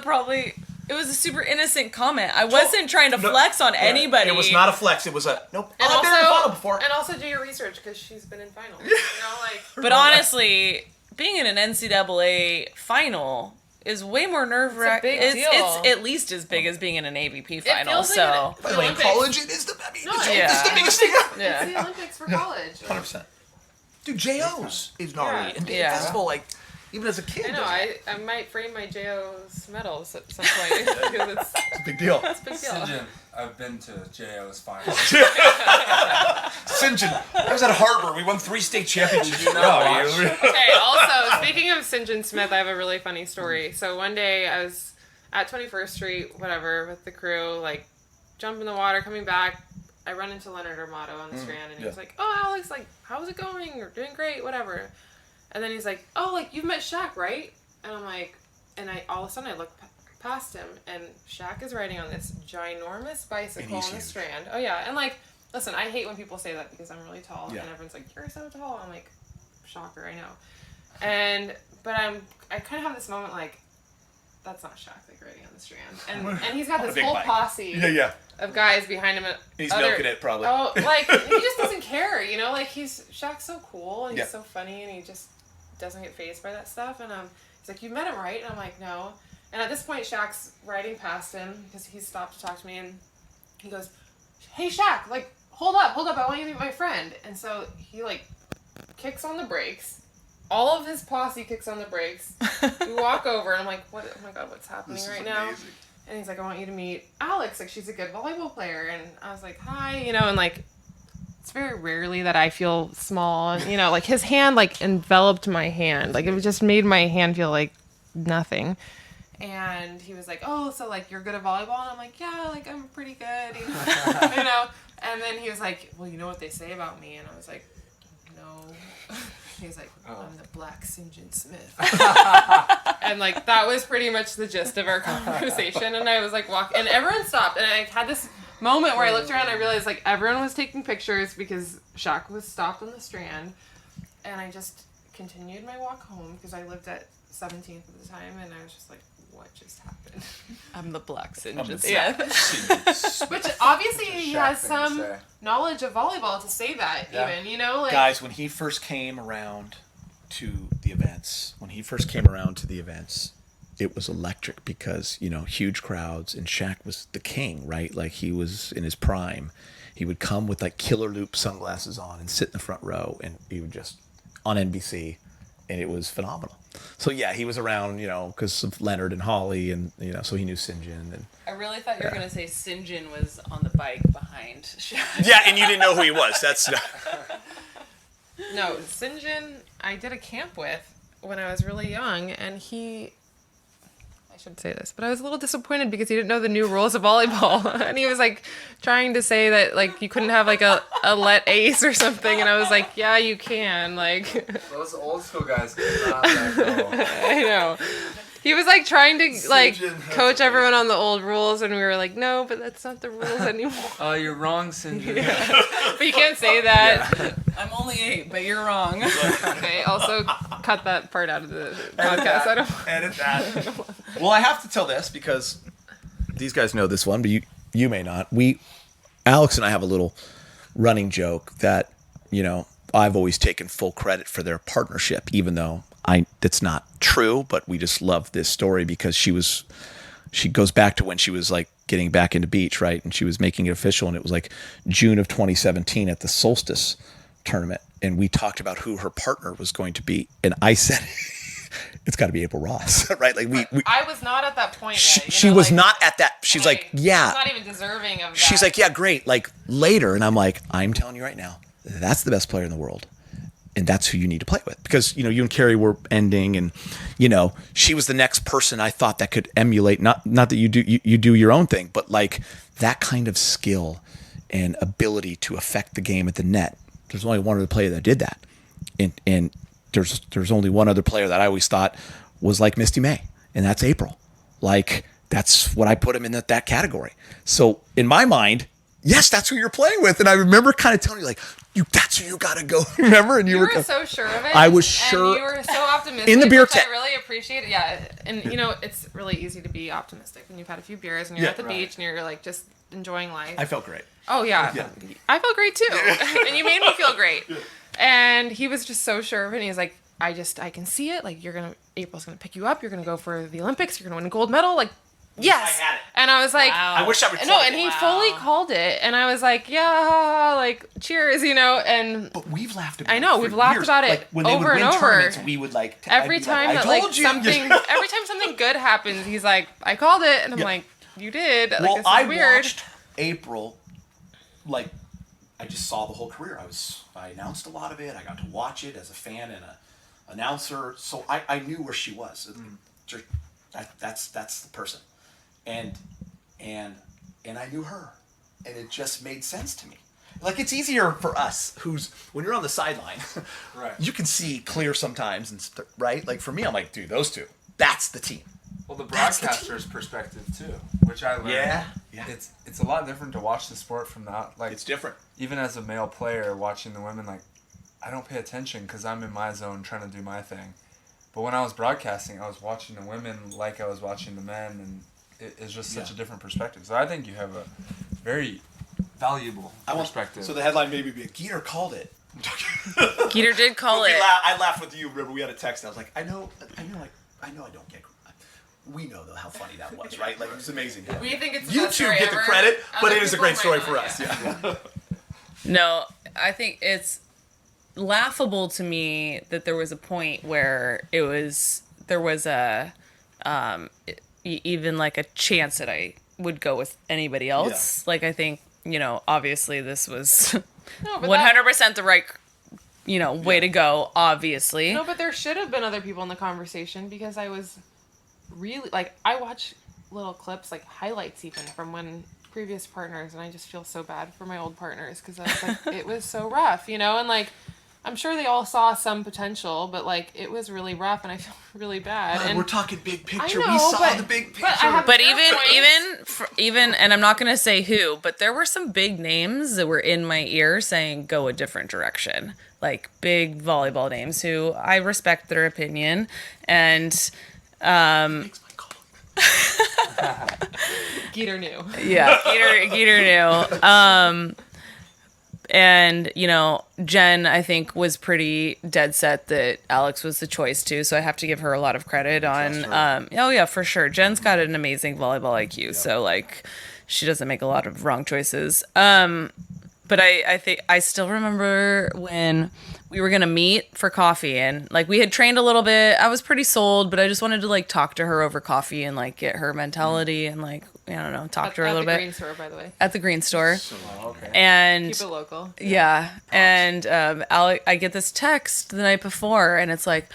a super innocent comment. I wasn't trying to flex on anybody. It was not a flex. It was a nope. and I've been in a final before. and also do your research because she's been in finals. You know, like. But honestly, being in an NCAA final is way more nerve-wracking. It's a big deal. It's at least as big as being in an AVP final. feels like So By the way, in college, it is the. I mean, it's the biggest thing. It's the Olympics for college. 100%. Dude, JOs is gnarly. And being Yeah. festival, like, even as a kid. I know. I might frame my JO's medals at some point because it's It's a big deal. a big deal. St. John, I've been to JO's finals. St. John, I was at Harbor. We won 3 state championships. Okay, also, speaking of St. John Smith, I have a really funny story. So one day I was at 21st Street, whatever, with the crew, like, jump in the water, coming back. I run into Leonard Armato on the Strand, and he was like, "Oh, Alex, like, how's it going? You're doing great, whatever." And then he's like, "Oh, like, you've met Shaq, right?" And I'm like, and all of a sudden I look past him, and Shaq is riding on this ginormous bicycle on the Strand. Oh, yeah. And, like, listen, I hate when people say that because I'm really tall, and everyone's like, "You're so tall." I'm like, shocker, I know. But I kind of have this moment, like, that's not Shaq, like, riding on the Strand. And he's got this whole posse of guys behind him. He's milking it, probably. Oh, like, he just doesn't care, you know? Like, Shaq's so cool, and he's so funny, and he just doesn't get fazed by that stuff. And he's like, "You met him, right?" And I'm like, "No." And at this point, Shaq's riding past him because he stopped to talk to me, and he goes, "Hey, Shaq, like, hold up, I want you to meet my friend." And so he, like, kicks on the brakes. All of his posse kicks on the brakes. We walk over, and I'm like, "What? Oh my God, what's happening right now?" And he's like, "I want you to meet Alex. Like, she's a good volleyball player." And I was like, "Hi," you know, and like, it's very rarely that I feel small. And, you know, like, his hand, like, enveloped my hand. Like, it just made my hand feel like nothing. And he was like, "Oh, so, like, you're good at volleyball?" And I'm like, "Yeah, like, I'm pretty good," you know? And then he was like, "Well, you know what they say about me?" And I was like, "No." He's like, "I'm the Black St. John Smith." And, like, that was pretty much the gist of our conversation. And I was like, and everyone stopped. And I had this moment where I looked around and I realized, like, everyone was taking pictures because Shaq was stopped on the Strand. And I just continued my walk home because I lived at 17th at the time. And I was just like, what just happened? I'm the Black St. John Smith. Which obviously he has some knowledge of volleyball to say that, even, you know? Like, guys, when he first came around to the events, it was electric because, you know, huge crowds, and Shaq was the king, right? Like, he was in his prime. He would come with, like, killer loop sunglasses on and sit in the front row, and he would just, on NBC, and it was phenomenal. So, yeah, he was around, you know, because of Leonard and Holly, and, you know, so he knew St. John. And I really thought you were going to say St. John was on the bike behind Shaq. yeah, and you didn't know who he was. That's No, St. John, I did a camp with when I was really young, and I shouldn't say this, but I was a little disappointed because he didn't know the new rules of volleyball. And he was, like, trying to say that, like, you couldn't have, like, a let ace or something, and I was like, yeah, you can, like. Those old school guys cannot let go. I know. He was, like, trying to, like, coach everyone on the old rules, and we were like, no, but that's not the rules anymore. Oh, you're wrong, St. John. But you can't say that. Yeah. I'm only 8, but you're wrong. Okay, also cut that part out of the podcast. I don't edit that. Well, I have to tell this because these guys know this one, but you may not. Alex and I have a little running joke that, you know, I've always taken full credit for their partnership, even though that's not true, but we just love this story because she goes back to when she was, like, getting back into beach, right? And she was making it official, and it was like June of 2017 at the Solstice tournament, and we talked about who her partner was going to be, and I said it's got to be April Ross, right? Like we I was not at that point yet. she was not at that. She's like, yeah. She's not even deserving of that. She's like, yeah, great. Like later, and I'm like, I'm telling you right now, that's the best player in the world, and that's who you need to play with, because you and Carrie were ending, and she was the next person I thought that could emulate. Not that you do your own thing, but like that kind of skill and ability to affect the game at the net. There's only one other player that did that, and there's only one other player that I always thought was like Misty May, and that's April. Like that's what I put him in that category. So in my mind, yes, that's who you're playing with. And I remember kind of telling you like, that's who you got to go. Remember? And you were so sure of it. I was sure. And you were so optimistic. In the beer tent. I really appreciate it. Yeah, and it's really easy to be optimistic when you've had a few beers and you're at the beach and you're like just enjoying life. I felt great. Oh yeah. I felt great too, and you made me feel great. And he was just so sure of it. And he was like, I can see it. Like April's gonna pick you up. You're gonna go for the Olympics. You're gonna win a gold medal. Like, yes. I had it. And I was like, I wish I would. No, and he fully called it. And I was like, yeah, like cheers, And but we've laughed about it. I know we've laughed about it like, when over they would and win over. tournaments, we would like every time that like something, every time something good happens, he's like, I called it, and I'm like, you did. Like, well, this is I weird. watched April. Like, I just saw the whole career. I announced a lot of it. I got to watch it as a fan and a announcer, so I knew where she was. That's the person, and I knew her, and it just made sense to me. Like, it's easier for us when you're on the sideline, right? You can see clear sometimes, right? Like for me, I'm like, dude, those two, that's the team. Well, the broadcaster's perspective too, which I learned. Yeah. It's a lot different to watch the sport from that. Like, it's different. Even as a male player, watching the women, like, I don't pay attention because I'm in my zone trying to do my thing. But when I was broadcasting, I was watching the women like I was watching the men, and it's just such a different perspective. So I think you have a very valuable perspective. So the headline maybe be Geeter called it. Geeter did call it. I laughed with you. Remember, we had a text. And I was like, I know, I don't get. We know though how funny that was, right? Like, it was amazing. We think it's you two get the credit, but it is a great story for us. Yeah. No, I think it's laughable to me that there was a point where there was a even like a chance that I would go with anybody else. Yeah. Like, I think, obviously this was 100% the right way to go, obviously. No, but there should have been other people in the conversation, because I was really, like, I watch little clips, like highlights even from when previous partners, and I just feel so bad for my old partners, because I was like, it was so rough, and like, I'm sure they all saw some potential, but like, it was really rough, and I feel really bad. And we're talking big picture. I know, we saw the big picture. But even, and I'm not gonna say who, but there were some big names that were in my ear saying go a different direction, like big volleyball names who I respect their opinion, and Makes my call. Geeter knew. Yeah, Geeter knew. And Jen, I think, was pretty dead set that Alix was the choice too. So I have to give her a lot of credit on. Oh yeah, for sure. Jen's got an amazing volleyball IQ. Yep. So like, she doesn't make a lot of wrong choices. But I think I still remember when we were gonna meet for coffee, and like, we had trained a little bit. I was pretty sold, but I just wanted to like talk to her over coffee and like get her mentality and like, I don't know, talk to her a little bit. At the green store, by the way. At the green store. Okay. And keep it local. Yeah. And Alix, I get this text the night before, and it's like,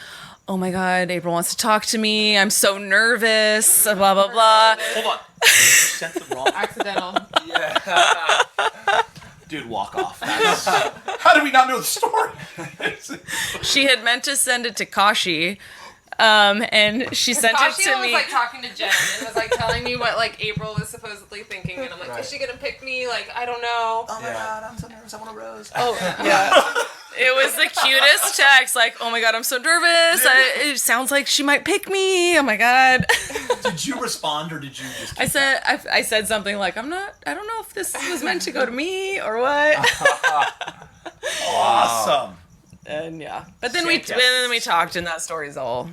oh my God, April wants to talk to me. I'm so nervous. Blah blah blah. Hold on. You sent the wrong. Accidental. Yeah. Dude, walk off. How did we not know the story? She had meant to send it to Kashi, and she sent Kashi it to me. was like talking to Jen and was like telling me what like April was supposedly thinking, and I'm like, is she gonna pick me? Like, I don't know. Oh my God, I'm so nervous. I want a rose. Oh yeah. It was the cutest text. Like, oh my God, I'm so nervous. It sounds like she might pick me. Oh my God. Did you respond, or did you just? I said something like, I don't know if this was meant to go to me or what. Awesome. And yeah, but then we talked, and that story's all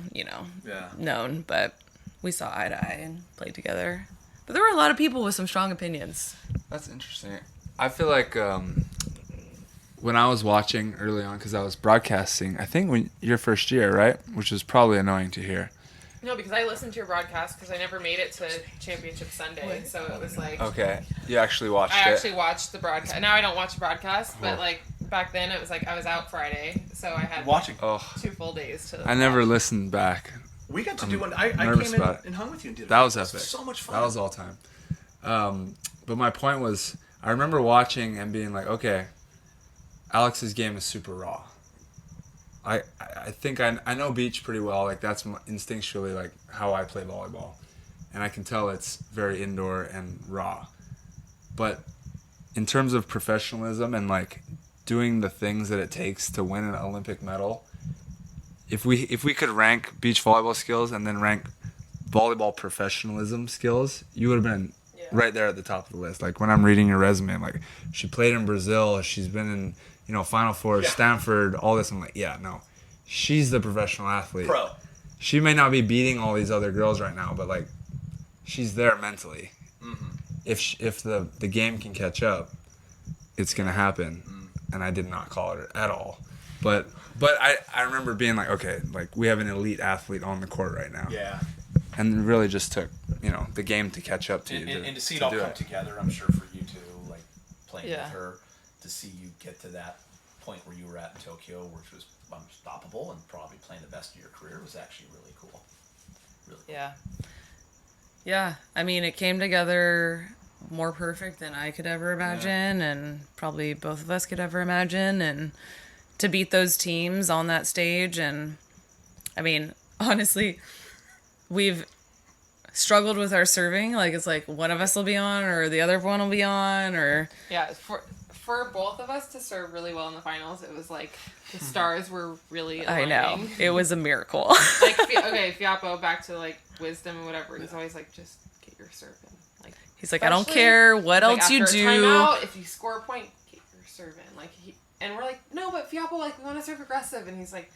known. But we saw eye to eye and played together. But there were a lot of people with some strong opinions. That's interesting. I feel like when I was watching early on, because I was broadcasting, I think when your first year, right? Which was probably annoying to hear. No, because I listened to your broadcast because I never made it to Championship Sunday, so it was like. Okay, you actually watched it. I actually watched the broadcast. Now I don't watch the broadcast, but like back then it was like I was out Friday, so I had Watching. 2 full days to. I never listened back. We got to do one. I nervous came in about it. and hung with you and did it. That was It epic. so much fun. That was all time. But my point was, I remember watching and being like, okay, Alex's game is super raw. I think I know beach pretty well. Like that's instinctually like how I play volleyball, and I can tell it's very indoor and raw. But in terms of professionalism and like doing the things that it takes to win an Olympic medal, if we could rank beach volleyball skills and then rank volleyball professionalism skills, you would have been right there at the top of the list. Like when I'm reading your resume, I'm like, she played in Brazil, she's been in Final Four, Stanford, all this. I'm like, yeah, no, she's the professional athlete. Pro. She may not be beating all these other girls right now, but like, she's there mentally. Mm-hmm. If the game can catch up, it's gonna happen. And I did not call it at all. But I remember being like, okay, like we have an elite athlete on the court right now. Yeah. And it really just took, the game to catch up to you. And to see it all come together, I'm sure for you too, like playing with her, to see you get to that point where you were at in Tokyo, which was unstoppable and probably playing the best of your career, was actually really cool. Really cool. Yeah. Yeah. I mean, it came together more perfect than I could ever imagine, and probably both of us could ever imagine, and to beat those teams on that stage. And I mean, honestly, we've struggled with our serving. Like, it's like one of us will be on or the other one will be on, or Yeah, for both of us to serve really well in the finals, it was like the stars were really aligning. I know. It was a miracle. Like, Fiapo, back to like wisdom and whatever, he's always like, just get your serve in. Like, He's like, I don't especially, care what like, else you after a do. Timeout, if you score a point, get your serve in. Like, and we're like, no, but Fiapo, like, we want to serve aggressive, and he's like,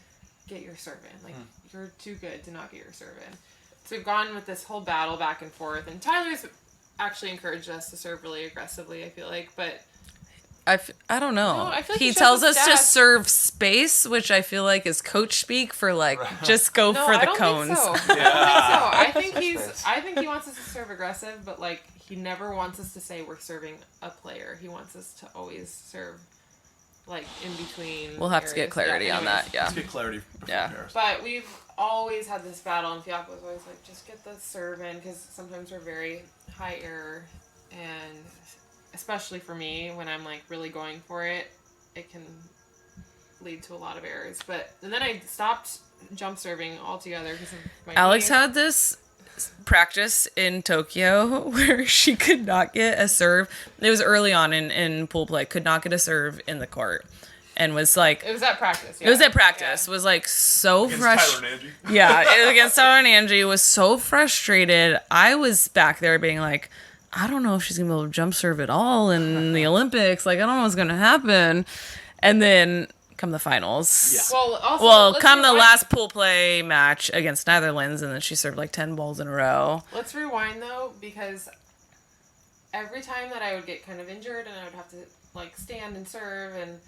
get your serve in. Like, you're too good to not get your serve in. So we've gone with this whole battle back and forth, and Tyler's actually encouraged us to serve really aggressively, I feel like, but I don't know. No, I feel like he he tells shows us to stats. serve space, which I feel like is coach speak for like just go no, for I the don't cones. Think so. I don't think so. I think he wants us to serve aggressive, but like he never wants us to say we're serving a player. He wants us to always serve like in between. We'll have to get areas. clarity on that. Yeah. Let's get clarity before Yeah. Paris. But we've always had this battle, and Fiapo was always like, just get the serve in, because sometimes we're very high error, and especially for me, when I'm like really going for it, it can lead to a lot of errors. And then I stopped jump serving altogether because of my Alex knee. had this practice in Tokyo where she could not get a serve. It was early on in pool play, could not get a serve in the court. And was like, It was at practice. Yeah. it was at practice, was like so Tyler frustrated. and Angie. Yeah, against Tyler and Angie, was so frustrated. I was back there being like, I don't know if she's gonna be able to jump serve at all in the Olympics. Like, I don't know what's gonna happen. And then come the finals. Yeah. Well, come the last pool play match against Netherlands, and then she served like 10 balls in a row. Let's rewind though, because every time that I would get kind of injured and I would have to like stand and serve, and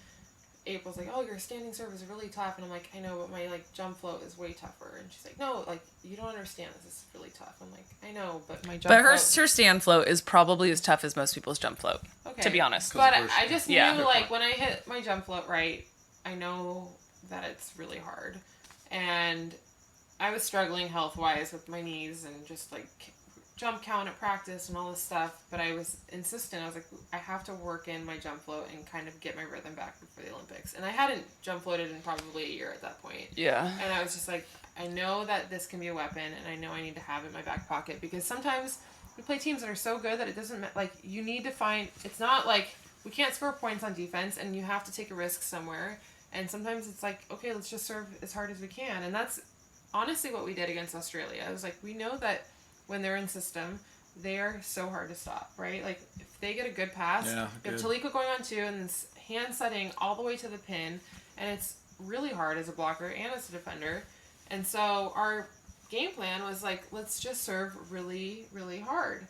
April's like, oh, your standing serve is really tough, and I'm like, I know, but my like jump float is way tougher. And she's like, no, like you don't understand, this is really tough. I'm like, I know, but my jump But her float. stand float is probably as tough as most people's jump float, Okay. to be honest. But I just knew, Yeah. like, when I hit my jump float right, I know that it's really hard. And I was struggling health-wise with my knees and just, like, jump count at practice and all this stuff. But I was insistent. I was like, I have to work in my jump float and kind of get my rhythm back for the Olympics. And I hadn't jump floated in probably a year at that point. Yeah. And I was just like, I know that this can be a weapon, and I know I need to have it in my back pocket, because sometimes we play teams that are so good that it doesn't like you need to find. It's not like we can't score points on defense, and you have to take a risk somewhere. And sometimes it's like, okay, let's just serve as hard as we can, and that's honestly what we did against Australia. I was like, we know that when they're in system, they are so hard to stop, right? Like if they get a good pass, you have Talika going on two, and then hand setting all the way to the pin, and it's really hard as a blocker and as a defender. And so our game plan was like, let's just serve really, really hard.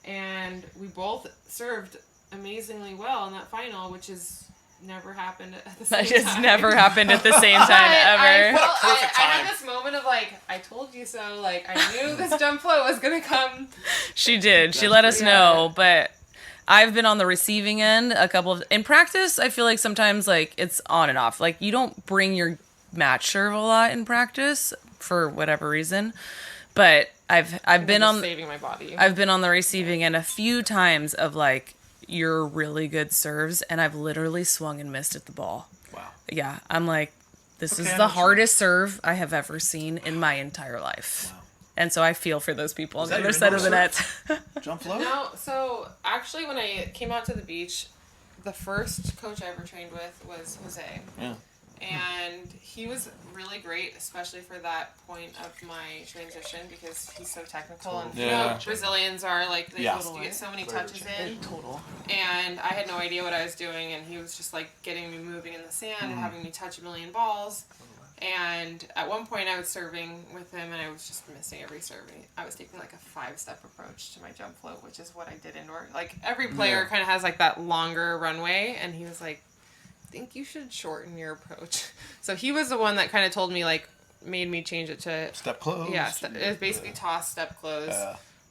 And we both served amazingly well in that final, which is never happened at the That same just time. never happened at the same time ever. I had this moment of like, I told you so. Like, I knew this jump float was gonna come. She did. She let us know, but I've been on the receiving end a couple of in practice. I feel like sometimes like it's on and off. Like you don't bring your match serve a lot in practice for whatever reason, but I've been on saving my body. I've been on the receiving end a few times of like your really good serves, and I've literally swung and missed at the ball. Wow. Yeah, I'm like, this Okay, is I the know hardest serve I have ever seen in my entire life. Wow. And so I feel for those people on the that other your side of the indoor net. Jump float? No, so actually when I came out to the beach, the first coach I ever trained with was Jose. Yeah. And he was really great, especially for that point of my transition because he's so technical. And you know, Brazilians are like, they just get so many touches in. Total. And I had no idea what I was doing, and he was just like getting me moving in the sand and having me touch a million balls. And at one point I was serving with him, and I was just missing every serve. I was taking like a 5-step approach to my jump float, which is what I did indoor. Like every player kind of has like that longer runway, and he was like, I think you should shorten your approach. So he was the one that kind of told me, like, made me change it to Step close. Yeah, it was basically toss, step close.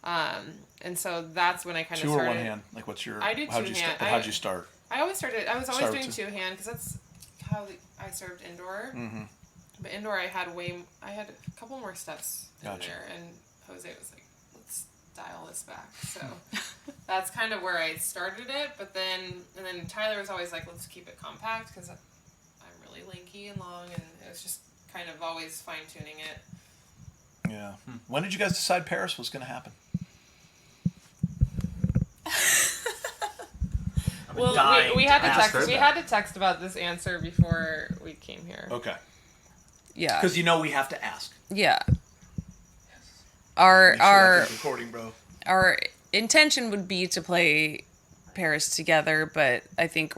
And so that's when I kind of Two started. or one hand? Like, what's your? I did how'd two you hand. how'd you start? I was always Start doing with two hand because that's how I served indoor. Mm-hmm. But indoor, I had a couple more steps in Gotcha. there, and Jose was like, "Let's dial this back." So that's kind of where I started it. But then Tyler was always like, "Let's keep it compact," because I'm really lanky and long, and it was just kind of always fine tuning it. Yeah. When did you guys decide Paris was going to happen? Well, we had to ask text. her We that. had to text about this answer before we came here. Okay. Yeah. Because you know we have to ask. Yeah. Make sure that Our thing's recording, bro. our intention would be to play Paris together, but I think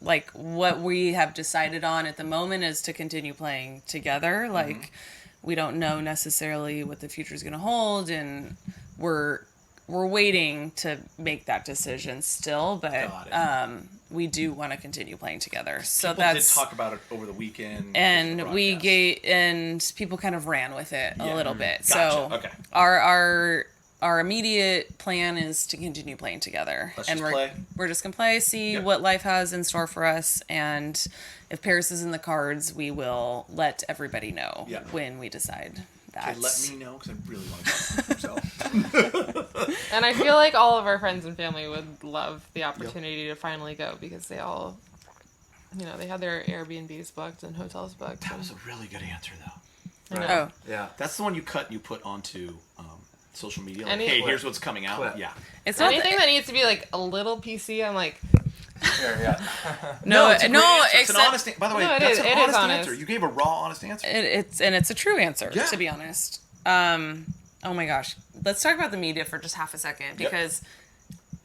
like what we have decided on at the moment is to continue playing together. Like we don't know necessarily what the future is going to hold, and we're waiting to make that decision still, but we do want to continue playing together. So People that's did talk about it over the weekend. and the we broadcast. and people kind of ran with it a little bit. Gotcha. So Okay. our immediate plan is to continue playing together. Let's and just play. We're just gonna play, see what life has in store for us, and if Paris is in the cards, we will let everybody know when we decide that. Okay, let me know because I really want to go. So. And I feel like all of our friends and family would love the opportunity to finally go because they all, they had their Airbnbs booked and hotels booked. That was a really good answer, though. I know. Oh, Yeah. That's the one you cut and you put onto social media. Like, Any- hey, here's what's coming out. Clip. Yeah. it's not Anything that needs to be like a little PC, I'm like, Yeah. no, it's a great answer. It's an except honest. By the way, No, it that's is- an it is honest honest. answer. You gave a raw, honest answer. it's a true answer, Yeah. to be honest. Oh my gosh, let's talk about the media for just half a second because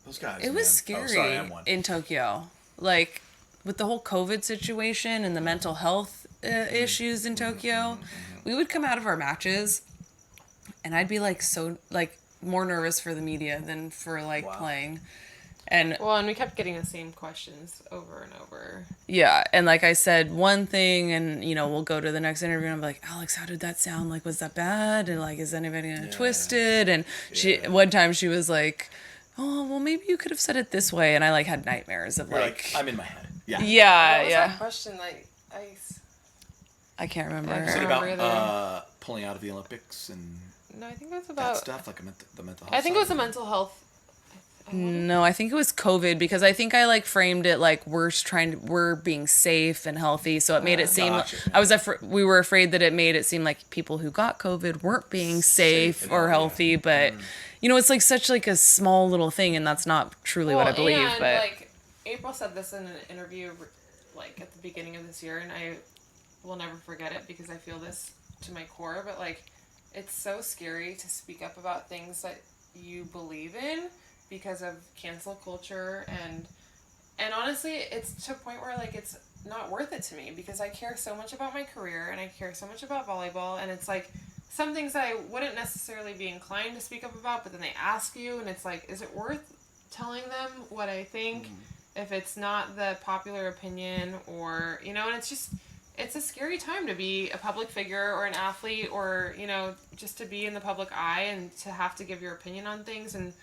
Those guys. it was man. scary Oh, sorry, I'm one. in Tokyo, like with the whole COVID situation and the mental health issues in Tokyo. We would come out of our matches, and I'd be like more nervous for the media than for playing. And well, and we kept getting the same questions over and over. yeah, and like I said one thing, and we'll go to the next interview, and I'm like, Alex, how did that sound? Like, was that bad? And like, is anybody gonna twist it? And one time she was like, oh, well, maybe you could have said it this way, and I had nightmares of You're like, I'm in my head. Yeah. yeah, What was yeah. that question? Like, I can't remember. I Is it can't about remember pulling out of the Olympics and no, I think that's that about. stuff? Like the mental health. I think it was side? a mental health. No, I think it was COVID because I think I framed it like we're being safe and healthy, so it made it seem Gotcha. we were afraid that it made it seem like people who got COVID weren't being safe or healthy, but it's such a small little thing, and that's not truly what I believe. And, But April said this in an interview, at the beginning of this year, and I will never forget it because I feel this to my core. But it's so scary to speak up about things that you believe in because of cancel culture and honestly, it's to a point where it's not worth it to me because I care so much about my career and I care so much about volleyball, and it's some things I wouldn't necessarily be inclined to speak up about, but then they ask you, and it's is it worth telling them what I think? if it's not the popular opinion, or, you know, and it's a scary time to be a public figure or an athlete, or, you know, just to be in the public eye and to have to give your opinion on things, and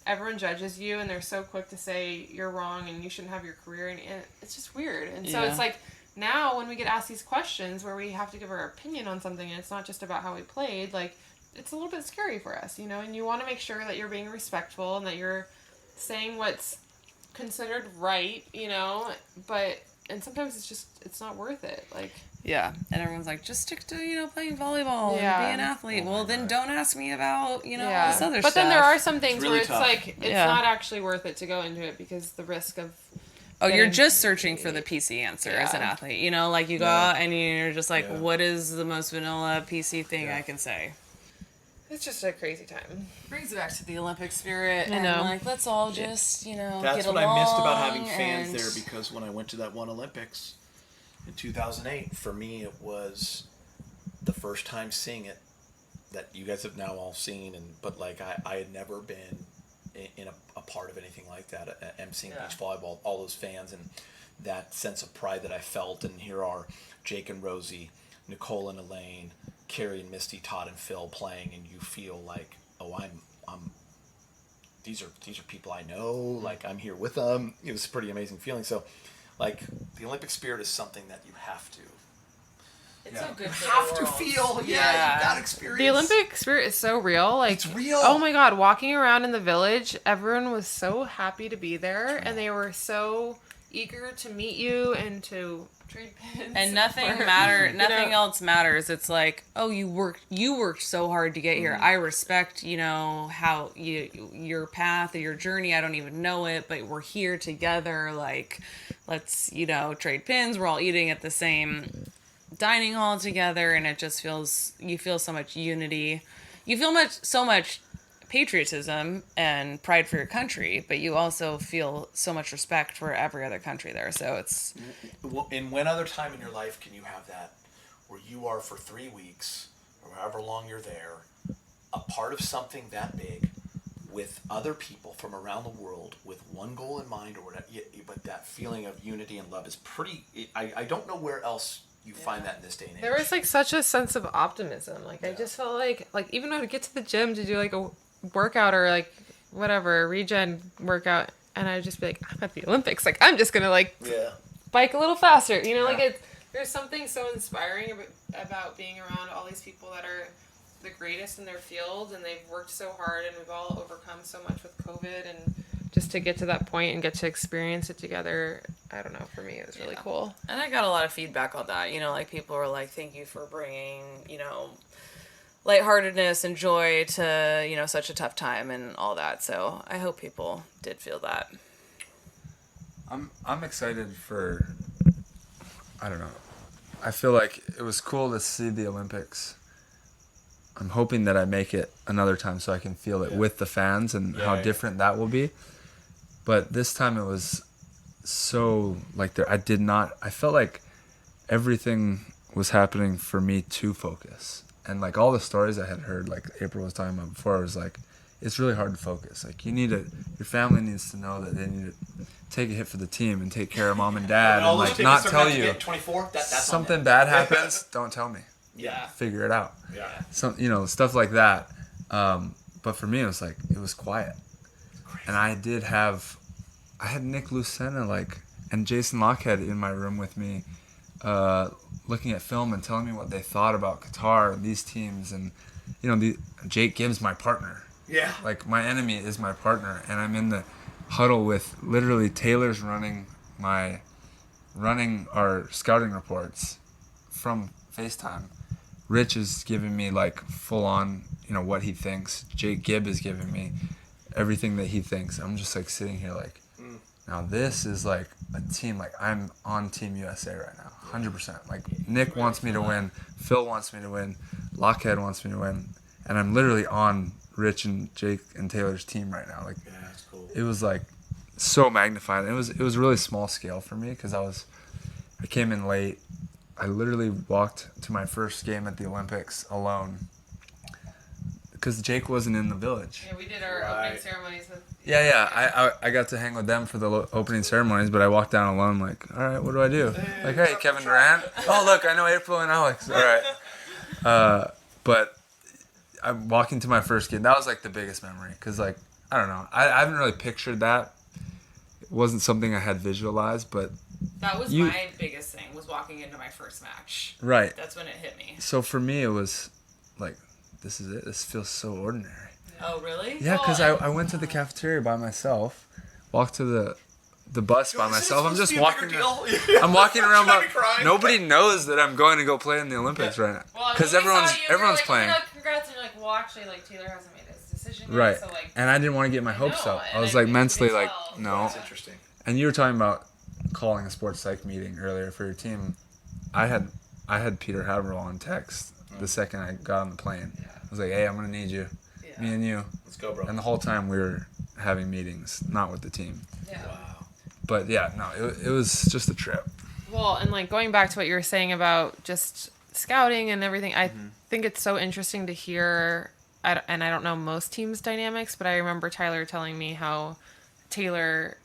everyone judges you and they're so quick to say you're wrong and you shouldn't have your career, and it's just weird. And so it's like, now when we get asked these questions where we have to give our opinion on something, and it's not just about how we played, like, it's a little bit scary for us, you know, and you want to make sure that you're being respectful and that you're saying what's considered right, you know, and sometimes it's not worth it. Like, yeah, and everyone's like, just stick to, you know, playing volleyball and be an athlete. Well, then don't ask me about, you know, all this other stuff. But then there are some things really where tough. it's like, it's not actually worth it to go into it because the risk of... Oh, you're just searching for the PC answer as an athlete. You know, like, you go out and you're just like, what is the most vanilla PC thing I can say? It's just a crazy time. Brings it back to the Olympic spirit. I know. And, like, let's all just, you know, That's get what along. I missed about having fans and- there, because when I went to that one Olympics in 2008, for me it was the first time seeing it that you guys have now all seen, but like I had never been in a part of anything like that. emceeing beach volleyball, all those fans and that sense of pride that I felt, and here are Jake and Rosie, Nicole and Elaine, Carrie and Misty, Todd and Phil playing, and you feel like, oh, I'm these are people I know, like I'm here with them. It was a pretty amazing feeling. So, like, the Olympic spirit is something that you have to. It's so good for You have the to world. feel, you got experience. The Olympic spirit is so real. Like, It's real. Oh my God, walking around in the village, everyone was so happy to be there, and they were so eager to meet you and to trade pins. And nothing else matters. It's like, oh, you worked so hard to get here. I respect, you know, how your path or your journey. I don't even know it, but we're here together. Like, let's, you know, trade pins. We're all eating at the same dining hall together, and it just you feel so much unity. You feel so much patriotism and pride for your country, but you also feel so much respect for every other country there. So it's... And when other time in your life can you have that, where you are for 3 weeks, or however long you're there, a part of something that big, with other people from around the world, with one goal in mind, or whatever, but that feeling of unity and love is pretty... I don't know where else you find that in this day and age. There was like such a sense of optimism. Like, I just felt like even when I would get to the gym to do like a workout or like whatever, a regen workout, and I'd just be like, I'm at the Olympics. Like, I'm just gonna like bike a little faster. You know, like there's something so inspiring about being around all these people that are the greatest in their field, and they've worked so hard, and we've all overcome so much with COVID, and just to get to that point and get to experience it together, I don't know, for me it was really cool. And I got a lot of feedback on that. You know, like, people were like, thank you for bringing, you know, lightheartedness and joy to, you know, such a tough time and all that. So I hope people did feel that. I'm excited for, I don't know, I feel like it was cool to see the Olympics. I'm hoping that I make it another time so I can feel it with the fans and how different that will be. But this time it was so, like, I felt like everything was happening for me to focus. And, like, all the stories I had heard, like April was talking about before, was like, it's really hard to focus. Like, your family needs to know that they need to take a hit for the team and take care of mom and dad, and like not tell you 24, that's something bad happens. Don't tell me. Yeah. Figure it out. Yeah. Some, you know, stuff like that. But for me, it was like, it was quiet, and I had Nick Lucena, like, and Jason Lockhead in my room with me, looking at film and telling me what they thought about Qatar and these teams, and, you know, Jake Gibbs, my partner. Yeah. Like, my enemy is my partner, and I'm in the huddle with literally Taylor's running our scouting reports from FaceTime. Rich is giving me, like, full on, you know, what he thinks. Jake Gibb is giving me everything that he thinks. I'm just, like, sitting here like, now this is like a team, like, I'm on Team USA right now, 100%. Like, Nick wants me to win, Phil wants me to win, Lockhead wants me to win, and I'm literally on Rich and Jake and Taylor's team right now. Like, that's cool. It was like so magnified. It was really small scale for me because I came in late. I literally walked to my first game at the Olympics alone. because Jake wasn't in the village. Yeah, we did our opening ceremonies with. Yeah. I got to hang with them for the opening ceremonies, but I walked down alone. Like, all right, what do I do? Like, hey, Kevin Durant. Oh, look, I know April and Alex. All right. But I'm walking to my first game. That was like the biggest memory, because like I don't know, I haven't really pictured that. It wasn't something I had visualized, but That was my biggest thing, was walking into my first match. Right. That's when it hit me. So for me, it was like, this is it. This feels so ordinary. Oh, really? Yeah, because I went to the cafeteria by myself, walked to the bus by myself. I'm just walking. I'm walking around, but nobody knows that I'm going to go play in the Olympics right now. Because everyone's playing. Like, congrats, and you're like, well, actually, like Taylor hasn't made his decision yet. Right. So, like, And I didn't want to get my hopes up. I was and like mentally like, no. That's interesting. And you were talking about calling a sports psych meeting earlier for your team. I had Peter Haverhill on text the second I got on the plane. I was like, hey, I'm gonna need you, me and you. Let's go, bro. And the whole time we were having meetings, not with the team. Yeah. Wow. But yeah, no, it was just a trip. Well, and like going back to what you were saying about just scouting and everything, I think it's so interesting to hear. And I don't know most teams' dynamics, but I remember Tyler telling me how Taylor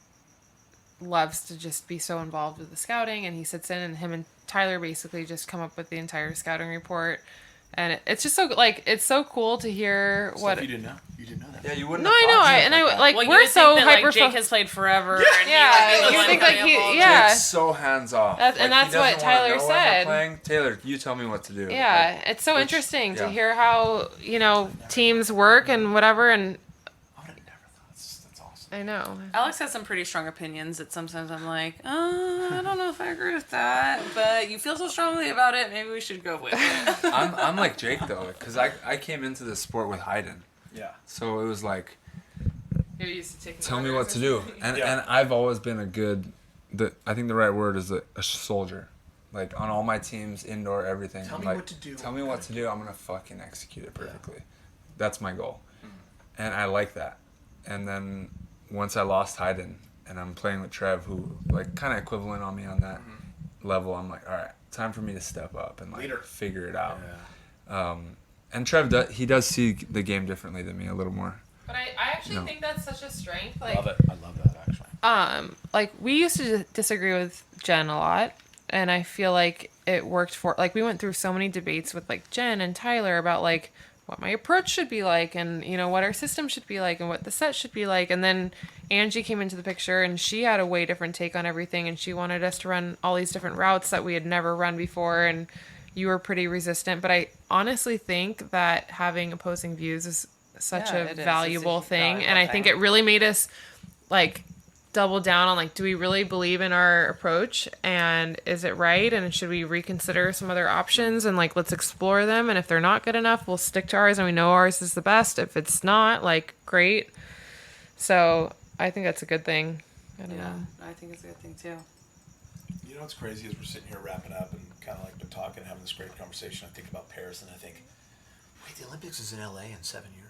loves to just be so involved with the scouting, and he sits in, and him and Tyler basically just come up with the entire scouting report. And it's just so like it's so cool to hear Stuff what you didn't know. You didn't know that. Yeah, you wouldn't. No, I know. Like Well, you we're would so think that, hyper. like, Jake has played forever. And Yeah, he would be the you one think, like, he- available. yeah. Jake's so hands off. That's- and that's what Tyler said. Playing. Taylor, you tell me what to do. Yeah, Like, it's so which- interesting to yeah. hear how teams work and whatever. And I would have never thought. That's awesome. I know. Alex has some pretty strong opinions that sometimes I'm like, I don't know if I agree with that, but you feel so strongly about it, maybe we should go with it. I'm like Jake though, because I came into this sport with Hayden, Yeah. so it was like, You're used to taking. tell me what to do, and I've always been I think the right word is a soldier, like on all my teams, indoor, everything. Tell I'm me like, what to do. Tell me what to do. I'm gonna fucking execute it perfectly. That's my goal, and I like that. And then once I lost Hayden, and I'm playing with Trev, who like kind of equivalent on me on that level, I'm like, all right, time for me to step up and like Leader. figure it out. Yeah. And Trev does see the game differently than me a little more. But I actually think that's such a strength. Like, Love it. I love that actually. like we used to disagree with Jen a lot, and I feel like it worked for. Like we went through so many debates with like Jen and Tyler about like what my approach should be like, and what our system should be like, and what the set should be like. And then Angie came into the picture, and she had a way different take on everything, and she wanted us to run all these different routes that we had never run before, and you were pretty resistant. But I honestly think that having opposing views is such a valuable thing, and I think it really made us like double down on like, do we really believe in our approach, and is it right, and should we reconsider some other options, and like let's explore them, and if they're not good enough, we'll stick to ours, and we know ours is the best. If it's not, like, great. So I think that's a good thing. I don't know. I think it's a good thing too. You know what's crazy is we're sitting here wrapping up and kind of like been talking, having this great conversation. I think about Paris, and I think, wait, the Olympics is in LA in 7 years.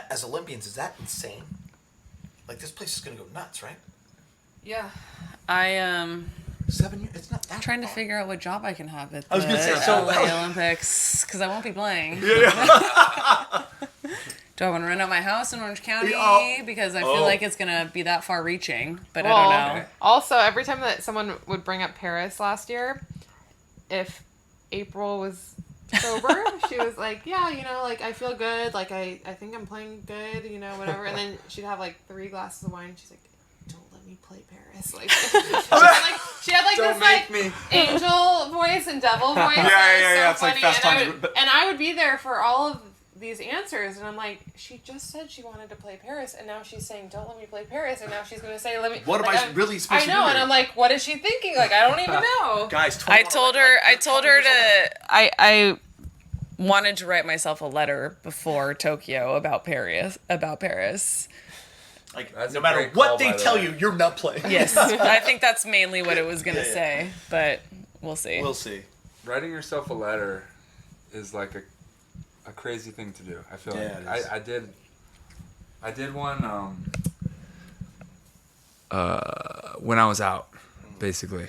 As Olympians, is that insane? Like, this place is gonna go nuts, right? Yeah. 7 years. It's not that. I'm trying to far. figure out what job I can have at I was gonna say, the so- LA Olympics, because I won't be playing. Do I want to rent out my house in Orange County? Because I feel like it's going to be that far reaching, but I don't know. Also, every time that someone would bring up Paris last year, if April was sober, she was like, yeah, like, I feel good. Like, I think I'm playing good, whatever. And then she'd have, like, 3 glasses of wine. She's like, don't let me play Paris. Like, she had this, like, angel voice and devil voice. Yeah. It's so like funny. Fast Times. And I would be there for all of these answers, and I'm like, she just said she wanted to play Paris, and now she's saying, don't let me play Paris, and now she's going to say, let me. What am I really supposed to do? I know, and here? I'm like, what is she thinking? Like, I don't even know. Guys, I told her to, I wanted to write myself a letter before Tokyo about Paris. Like, That's no a matter great what call, they by the tell way. you, you're not playing. Yes, I think that's mainly what it was going to say, but we'll see. We'll see. Writing yourself a letter is like a crazy thing to do. I feel like it is. I did one when I was out, basically,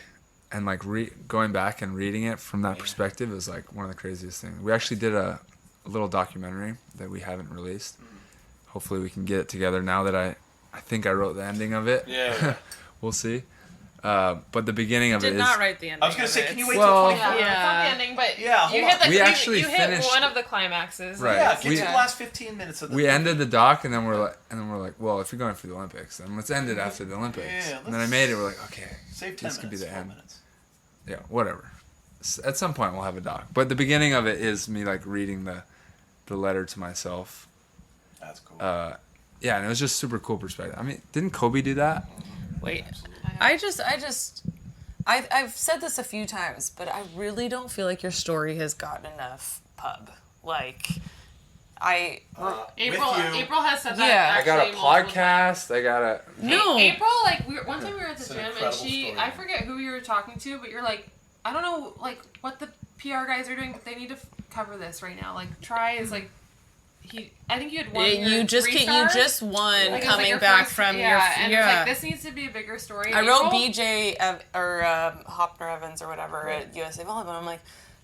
and like going back and reading it from that perspective is like one of the craziest things. We actually did a a little documentary that we haven't released. Hopefully we can get it together now that I think I wrote the ending of it. Yeah. We'll see. But the beginning of it Did is... not write the ending. I was gonna say, can you wait Well- till 24? Yeah, it's not the ending, but Yeah, you hold hit the on. We actually you hit finished- one of the climaxes. Right. Yeah, get We- to the last 15 minutes of the We ended the doc, and then we're like, well, if you're going for the Olympics, then let's end it after the Olympics. Yeah, and then I made it. We're like, okay, Save 10 this could be minutes, the 12 end. minutes. Yeah, whatever. At some point, we'll have a doc. But the beginning of it is me like reading the letter to myself. That's cool. Yeah, and it was just super cool perspective. I mean, didn't Kobe do that? Wait, I've said this a few times, but I really don't feel like your story has gotten enough pub. Like, April With you. April has said that. Yeah. I got a actually multiple times. podcast. I got a... no. April, like one time we were at the It's an gym and incredible she, story. I forget who you were talking to, but you're like, I don't know, like what the PR guys are doing, but they need to cover this right now. Like Try is like, I think you had one. You just won Like, it was, like, coming your back first- from yeah, your and yeah. it's like this needs to be a bigger story. I And wrote April- BJ Hopner Evans or whatever at USA Volleyball. I'm like,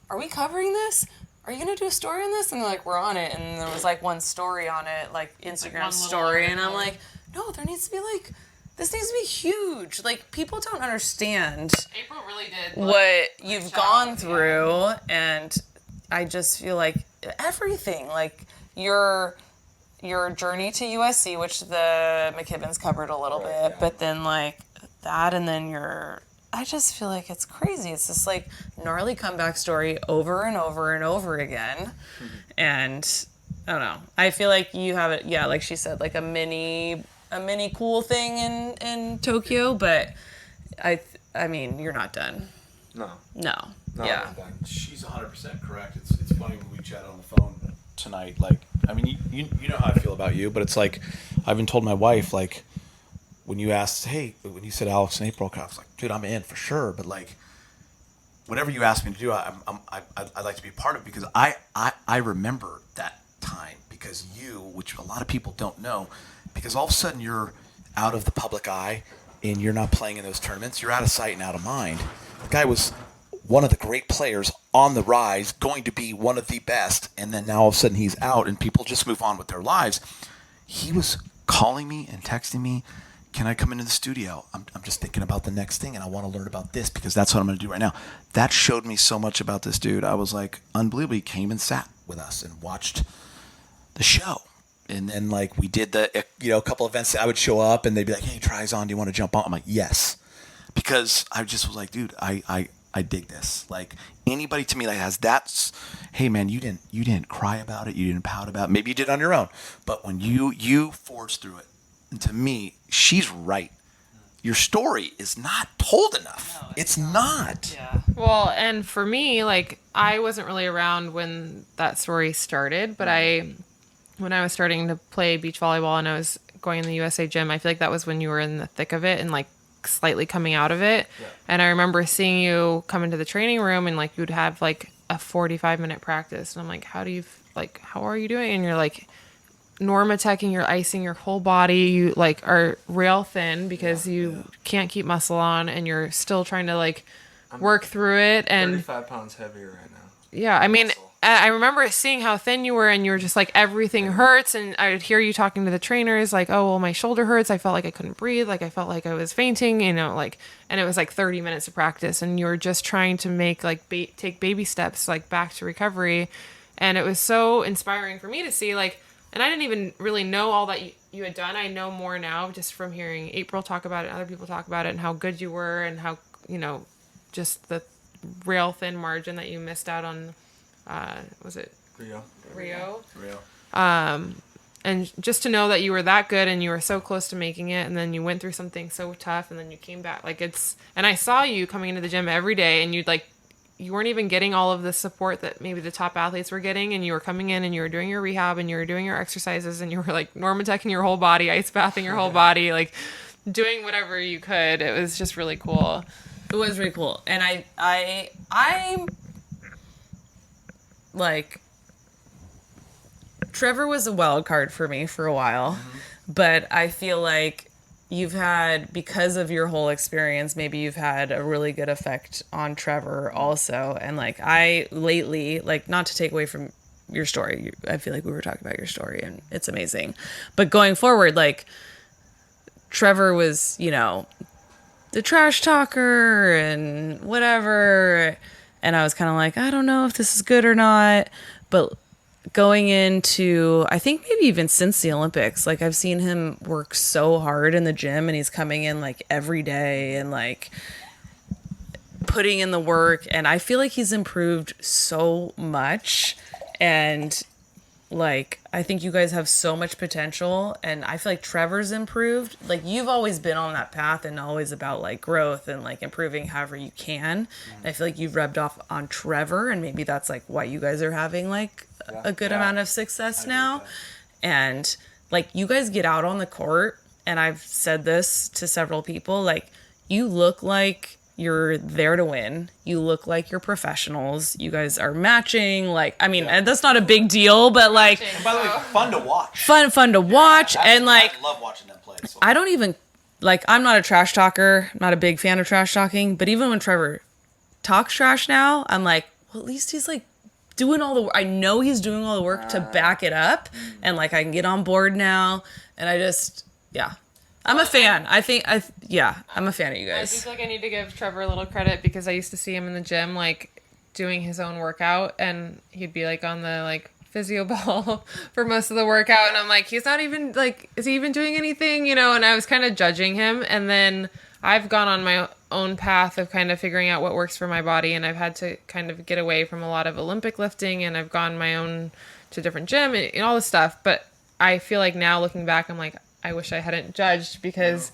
are we covering this? Are you gonna do a story on this? And they're like, we're on it. And there was like one story on it, like Instagram one little story. And I'm article. like, no, there needs to be like, this needs to be huge. Like people don't understand April really did. what you've shout out, gone yeah. through, and I just feel like everything, like your journey to USC, which the McKibbins covered a little bit, but then like that, and then I just feel like it's crazy. It's this like gnarly comeback story over and over and over again, and I don't know. I feel like you have it, yeah, like she said, like a mini cool thing in Tokyo, but I mean, you're not done. No. No. No, Yeah. I'm done. She's 100% correct. It's funny when we chatted on the phone tonight. Like, I mean, you know how I feel about you, but it's like I've been told my wife, like, when you asked, hey, when you said Alex and April, I was like, dude, I'm in for sure. But like, whatever you ask me to do, I'd like to be a part of it, because I remember that time, because you, which a lot of people don't know, because all of a sudden you're out of the public eye and you're not playing in those tournaments. You're out of sight and out of mind. The guy was one of the great players on the rise, going to be one of the best, and then now all of a sudden he's out and people just move on with their lives. He was calling me and texting me, can I come into the studio? I'm just thinking about the next thing and I want to learn about this because that's what I'm going to do right now. That showed me so much about this dude. I was like, unbelievable. He came and sat with us and watched the show. And then like we did a couple events. I would show up and they'd be like, hey, Try's on. Do you want to jump on? I'm like, yes. Because I just was like, dude, I dig this. Like anybody to me that has that, hey man, you didn't cry about it, you didn't pout about it. Maybe you did on your own, but when you forged through it, and to me, she's right. Your story is not told enough. No, it's not. Yeah. Well, and for me, like I wasn't really around when that story started, but when I was starting to play beach volleyball and I was going in the USA gym, I feel like that was when you were in the thick of it and like slightly coming out of it. Yeah. And I remember seeing you come into the training room and like you'd have like a 45-minute practice, and I'm like, how are you doing? And you're like normateching, you're icing your whole body, you like are rail thin because you can't keep muscle on, and you're still trying to like work through it. And 35 pounds heavier right now. Yeah, I mean, Muscle. I remember seeing how thin you were, and you were just like, everything hurts. And I would hear you talking to the trainers, like, oh, well, my shoulder hurts. I felt like I couldn't breathe. Like, I felt like I was fainting, like, and it was like 30 minutes of practice. And you were just trying to make, like, take baby steps, like, back to recovery. And it was so inspiring for me to see, like, and I didn't even really know all that you had done. I know more now just from hearing April talk about it, and other people talk about it, and how good you were, and how, just the rail thin margin that you missed out on. Was it Rio? And just to know that you were that good and you were so close to making it, and then you went through something so tough, and then you came back. Like and I saw you coming into the gym every day, and you weren't even getting all of the support that maybe the top athletes were getting, and you were coming in and you were doing your rehab and you were doing your exercises, and you were like normateching your whole body, ice bathing your whole body, like doing whatever you could. It was just really cool. It was really cool. And I'm like, Trevor was a wild card for me for a while, but I feel like you've had, because of your whole experience, maybe you've had a really good effect on Trevor also. And like I lately, like, not to take away from your story. I feel like we were talking about your story, and it's amazing. But going forward, like, Trevor was, you know, the trash talker and whatever. And I was kind of like, I don't know if this is good or not. But going into, I think maybe even since the Olympics, like, I've seen him work so hard in the gym, and he's coming in like every day and like putting in the work. And I feel like he's improved so much. And like, I think you guys have so much potential, and I feel like Trevor's improved. Like, you've always been on that path and always about like growth and like improving however you can. And I feel like you've rubbed off on Trevor, and maybe that's like why you guys are having like a good amount of success now. And like, you guys get out on the court, and I've said this to several people, like, you look like you're there to win. You look like you're professionals. You guys are matching. Like, I mean, and that's not a big deal, but like, And by the way, fun to watch. Fun to watch. And like, I love watching them play. So. I don't even, like, I'm not a trash talker. I'm not a big fan of trash talking. But even when Trevor talks trash now, I'm like, well, at least he's like doing all the work. I know he's doing all the work to back it up. And like, I can get on board now. And I just, yeah. I'm a fan. I'm a fan of you I guys. do feel like I need to give Trevor a little credit, because I used to see him in the gym, like, doing his own workout, and he'd be like on the like physio ball for most of the workout, and I'm like, he's not even like, is he even doing anything, you know? And I was kind of judging him, and then I've gone on my own path of kind of figuring out what works for my body, and I've had to kind of get away from a lot of Olympic lifting, and I've gone my own to different gym and all this stuff. But I feel like now looking back, I'm like, I wish I hadn't judged, because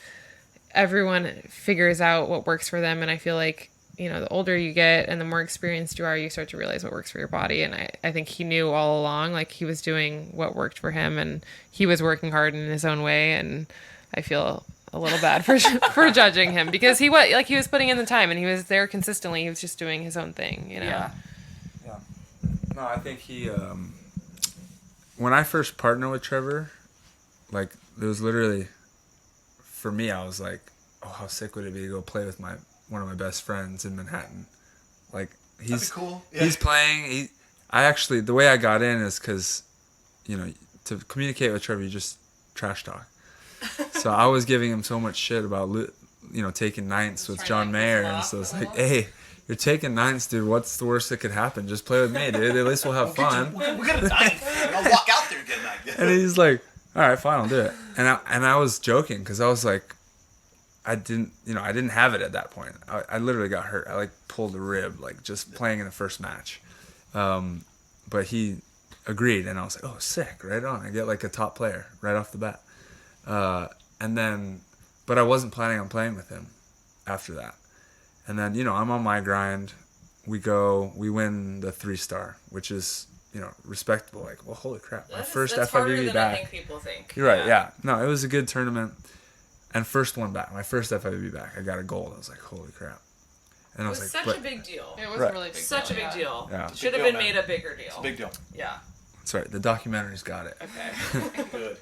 everyone figures out what works for them. And I feel like, you know, the older you get and the more experienced you are, you start to realize what works for your body. And I think he knew all along, like, he was doing what worked for him, and he was working hard in his own way. And I feel a little bad for judging him, because he was putting in the time, and he was there consistently. He was just doing his own thing, you know? Yeah. No, I think he, when I first partnered with Trevor, like, it was literally, for me, I was like, oh, how sick would it be to go play with one of my best friends in Manhattan? Like, he's cool. He's playing. I actually, the way I got in is because, you know, to communicate with Trevor, you just trash talk. So I was giving him so much shit about, you know, taking ninths with John Mayer, and so it's like, hey, you're taking ninths, dude. What's the worst that could happen? Just play with me, dude. At least we'll have fun. We'll get a ninth. I'll walk out there and get a ninth. And he's like, all right, fine, I'll do it. And I was joking, because I was like, I didn't have it at that point. I literally got hurt. I like pulled a rib, like, just playing in the first match. But he agreed, and I was like, oh, sick, right on. I get like a top player right off the bat. But I wasn't planning on playing with him after that. And then, you know, I'm on my grind. We win the 3-star, which is, you know, respectable. Like, well, holy crap, my first that's harder FIVB than back. I think people think. You're right, yeah. No, it was a good tournament. And first one back, my first FIVB back, I got a gold. I was like, holy crap. And I It was was like, such a big deal. It was Right. a really big Such a deal. big deal. Yeah. Should have deal, been man. made a bigger deal. It's a big deal. Yeah. that's right, the documentary's got it. Okay. Good.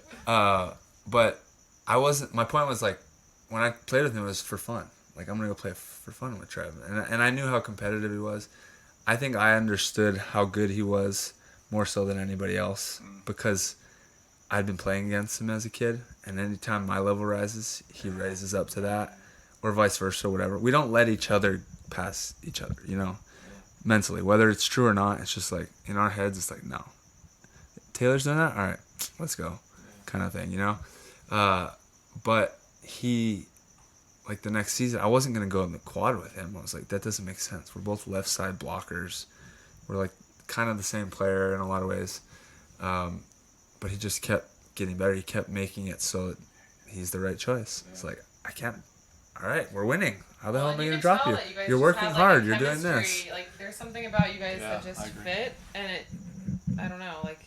But my point was, like, when I played with him, it was for fun. Like, I'm going to go play for fun with Trev. And I knew how competitive he was. I think I understood how good he was more so than anybody else, because I'd been playing against him as a kid. And anytime my level rises, he raises up to that, or vice versa, or whatever. We don't let each other pass each other, you know, mentally. Whether it's true or not, it's just like, in our heads, it's like, no. Taylor's doing that? All right, let's go, kind of thing, you know? But he, like, the next season, I wasn't going to go in the quad with him. I was like, that doesn't make sense. We're both left side blockers. We're, like, kind of the same player in a lot of ways. But he just kept getting better. He kept making it so that he's the right choice. It's like, I can't. All right, we're winning. How the hell am I going to drop you? You're working hard. You're doing this. Like, there's something about you guys that I just agree. fit, and I don't know, like,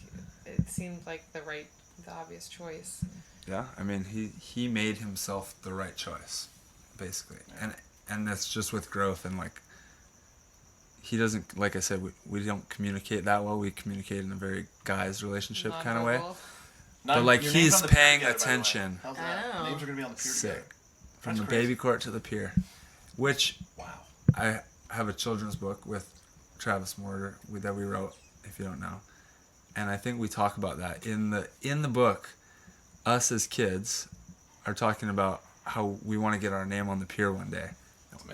it seemed like the obvious choice. Yeah, I mean, he made himself the right choice, basically. And that's just with growth, and, like, he doesn't, like I said, we don't communicate that well. We communicate in a very guys relationship kind of way. Non-verbal. But, like, Your name's he's on the pier paying together, by the way. attention. How's that? I know. Names are going to be on the pier Sick. together. From That's the crazy. baby court to the pier, which Wow. I have a children's book with Travis Mortar that we wrote, if you don't know. and I think we talk about that in the book. Us as kids are talking about how we want to get our name on the pier one day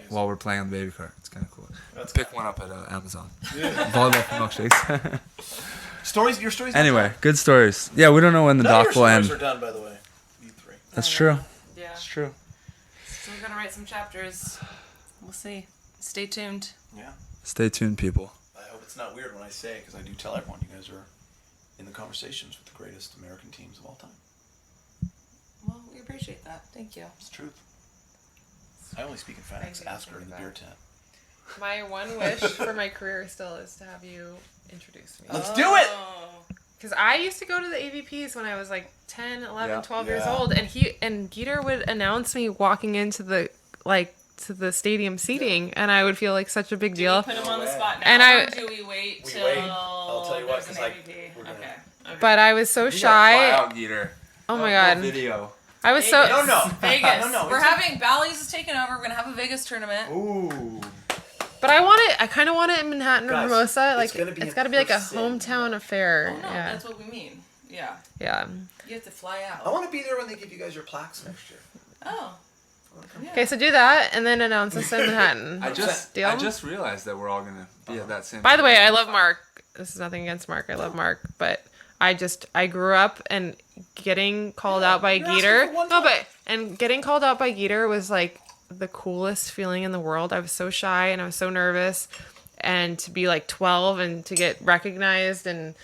while we're playing on the baby cart. It's kind of cool. Pick one up at Amazon. Volleyball for milkshakes. Your stories. Anyway, good stories. Yeah, we don't know when the None of doc your will end. stories are done, by the way. You three. That's true. Yeah. That's true. Still gonna write some chapters. We'll see. Stay tuned. Yeah. Stay tuned, people. I hope it's not weird when I say it, because I do tell everyone you guys are in the conversations with the greatest American teams of all time. Well, we appreciate that. Thank you. It's the truth. I only speak in facts. Thank you. Ask her in the beer tent. My one wish for my career still is to have you introduce me. Let's do it! Because I used to go to the AVPs when I was like 10, 11, Yeah. 12 years old, and Geeter would announce me walking into the to the stadium seating, and I would feel like such a big deal. Put him on the spot now. And Or do we wait We till wait. I'll tell you what, there's 'cause an I- AVP? we're gonna- Okay. But I was so You gotta fly shy. out, Geeter. Oh my No god. video. I was so. No. Vegas. No, We're it's a- having Bally's is taking over. We're gonna have a Vegas tournament. Ooh. But I kind of want it in Manhattan or Guys, Hermosa. it's Like gonna be it's in got to be like a person. hometown affair. Oh no, Yeah. that's what we mean. Yeah. Yeah. You have to fly out. I want to be there when they give you guys your plaques next year. Oh. Yeah. Okay, so do that and then announce us in Manhattan. I Deal? just realized that we're all gonna be at that same. By the way, I love Mark. This is nothing against Mark. I love Mark, but I grew up and getting called out by you're asking Geeter. for one No, time. but getting called out by Geeter was like the coolest feeling in the world. I was so shy and I was so nervous, and to be like 12 and to get recognized, and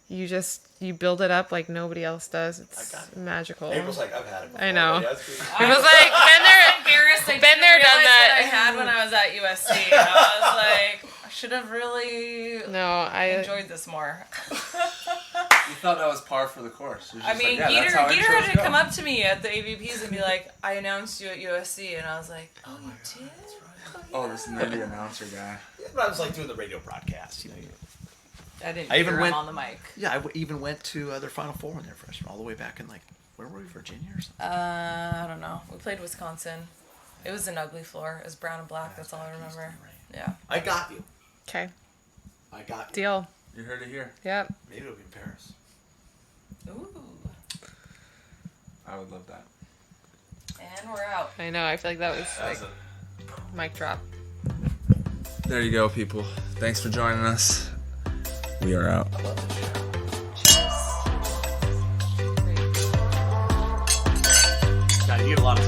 you build it up like nobody else does. It's magical. April's like, I've had it before. I know. Yeah, that's good. It was like been there. Embarrassed. I Been didn't there, done realize that. what I had when I was at USC. I was like, I should have really No, I enjoyed this more. You thought that was par for the course. You're I just mean, like, yeah, that's how Geeter intros had to go. come up to me at the AVPs and be like, I announced you at USC, and I was like, oh, you did? Oh, this nerdy announcer guy. Yeah, but I was like doing the radio broadcast. You know. I didn't I even hear went- him on the mic. Yeah, I even went to their Final Four when they were freshmen, all the way back in like, where were we, Virginia or something? I don't know. We played Wisconsin. It was an ugly floor. It was brown and black. That's all I remember. Yeah. I got you. okay. I got you. Deal. You heard it here. Yep. Maybe it'll be in Paris. Ooh. I would love that. And we're out. I know. I feel like that was like mic drop. There you go, people. Thanks for joining us. We are out. I love this show. Cheers. God, you get a lot of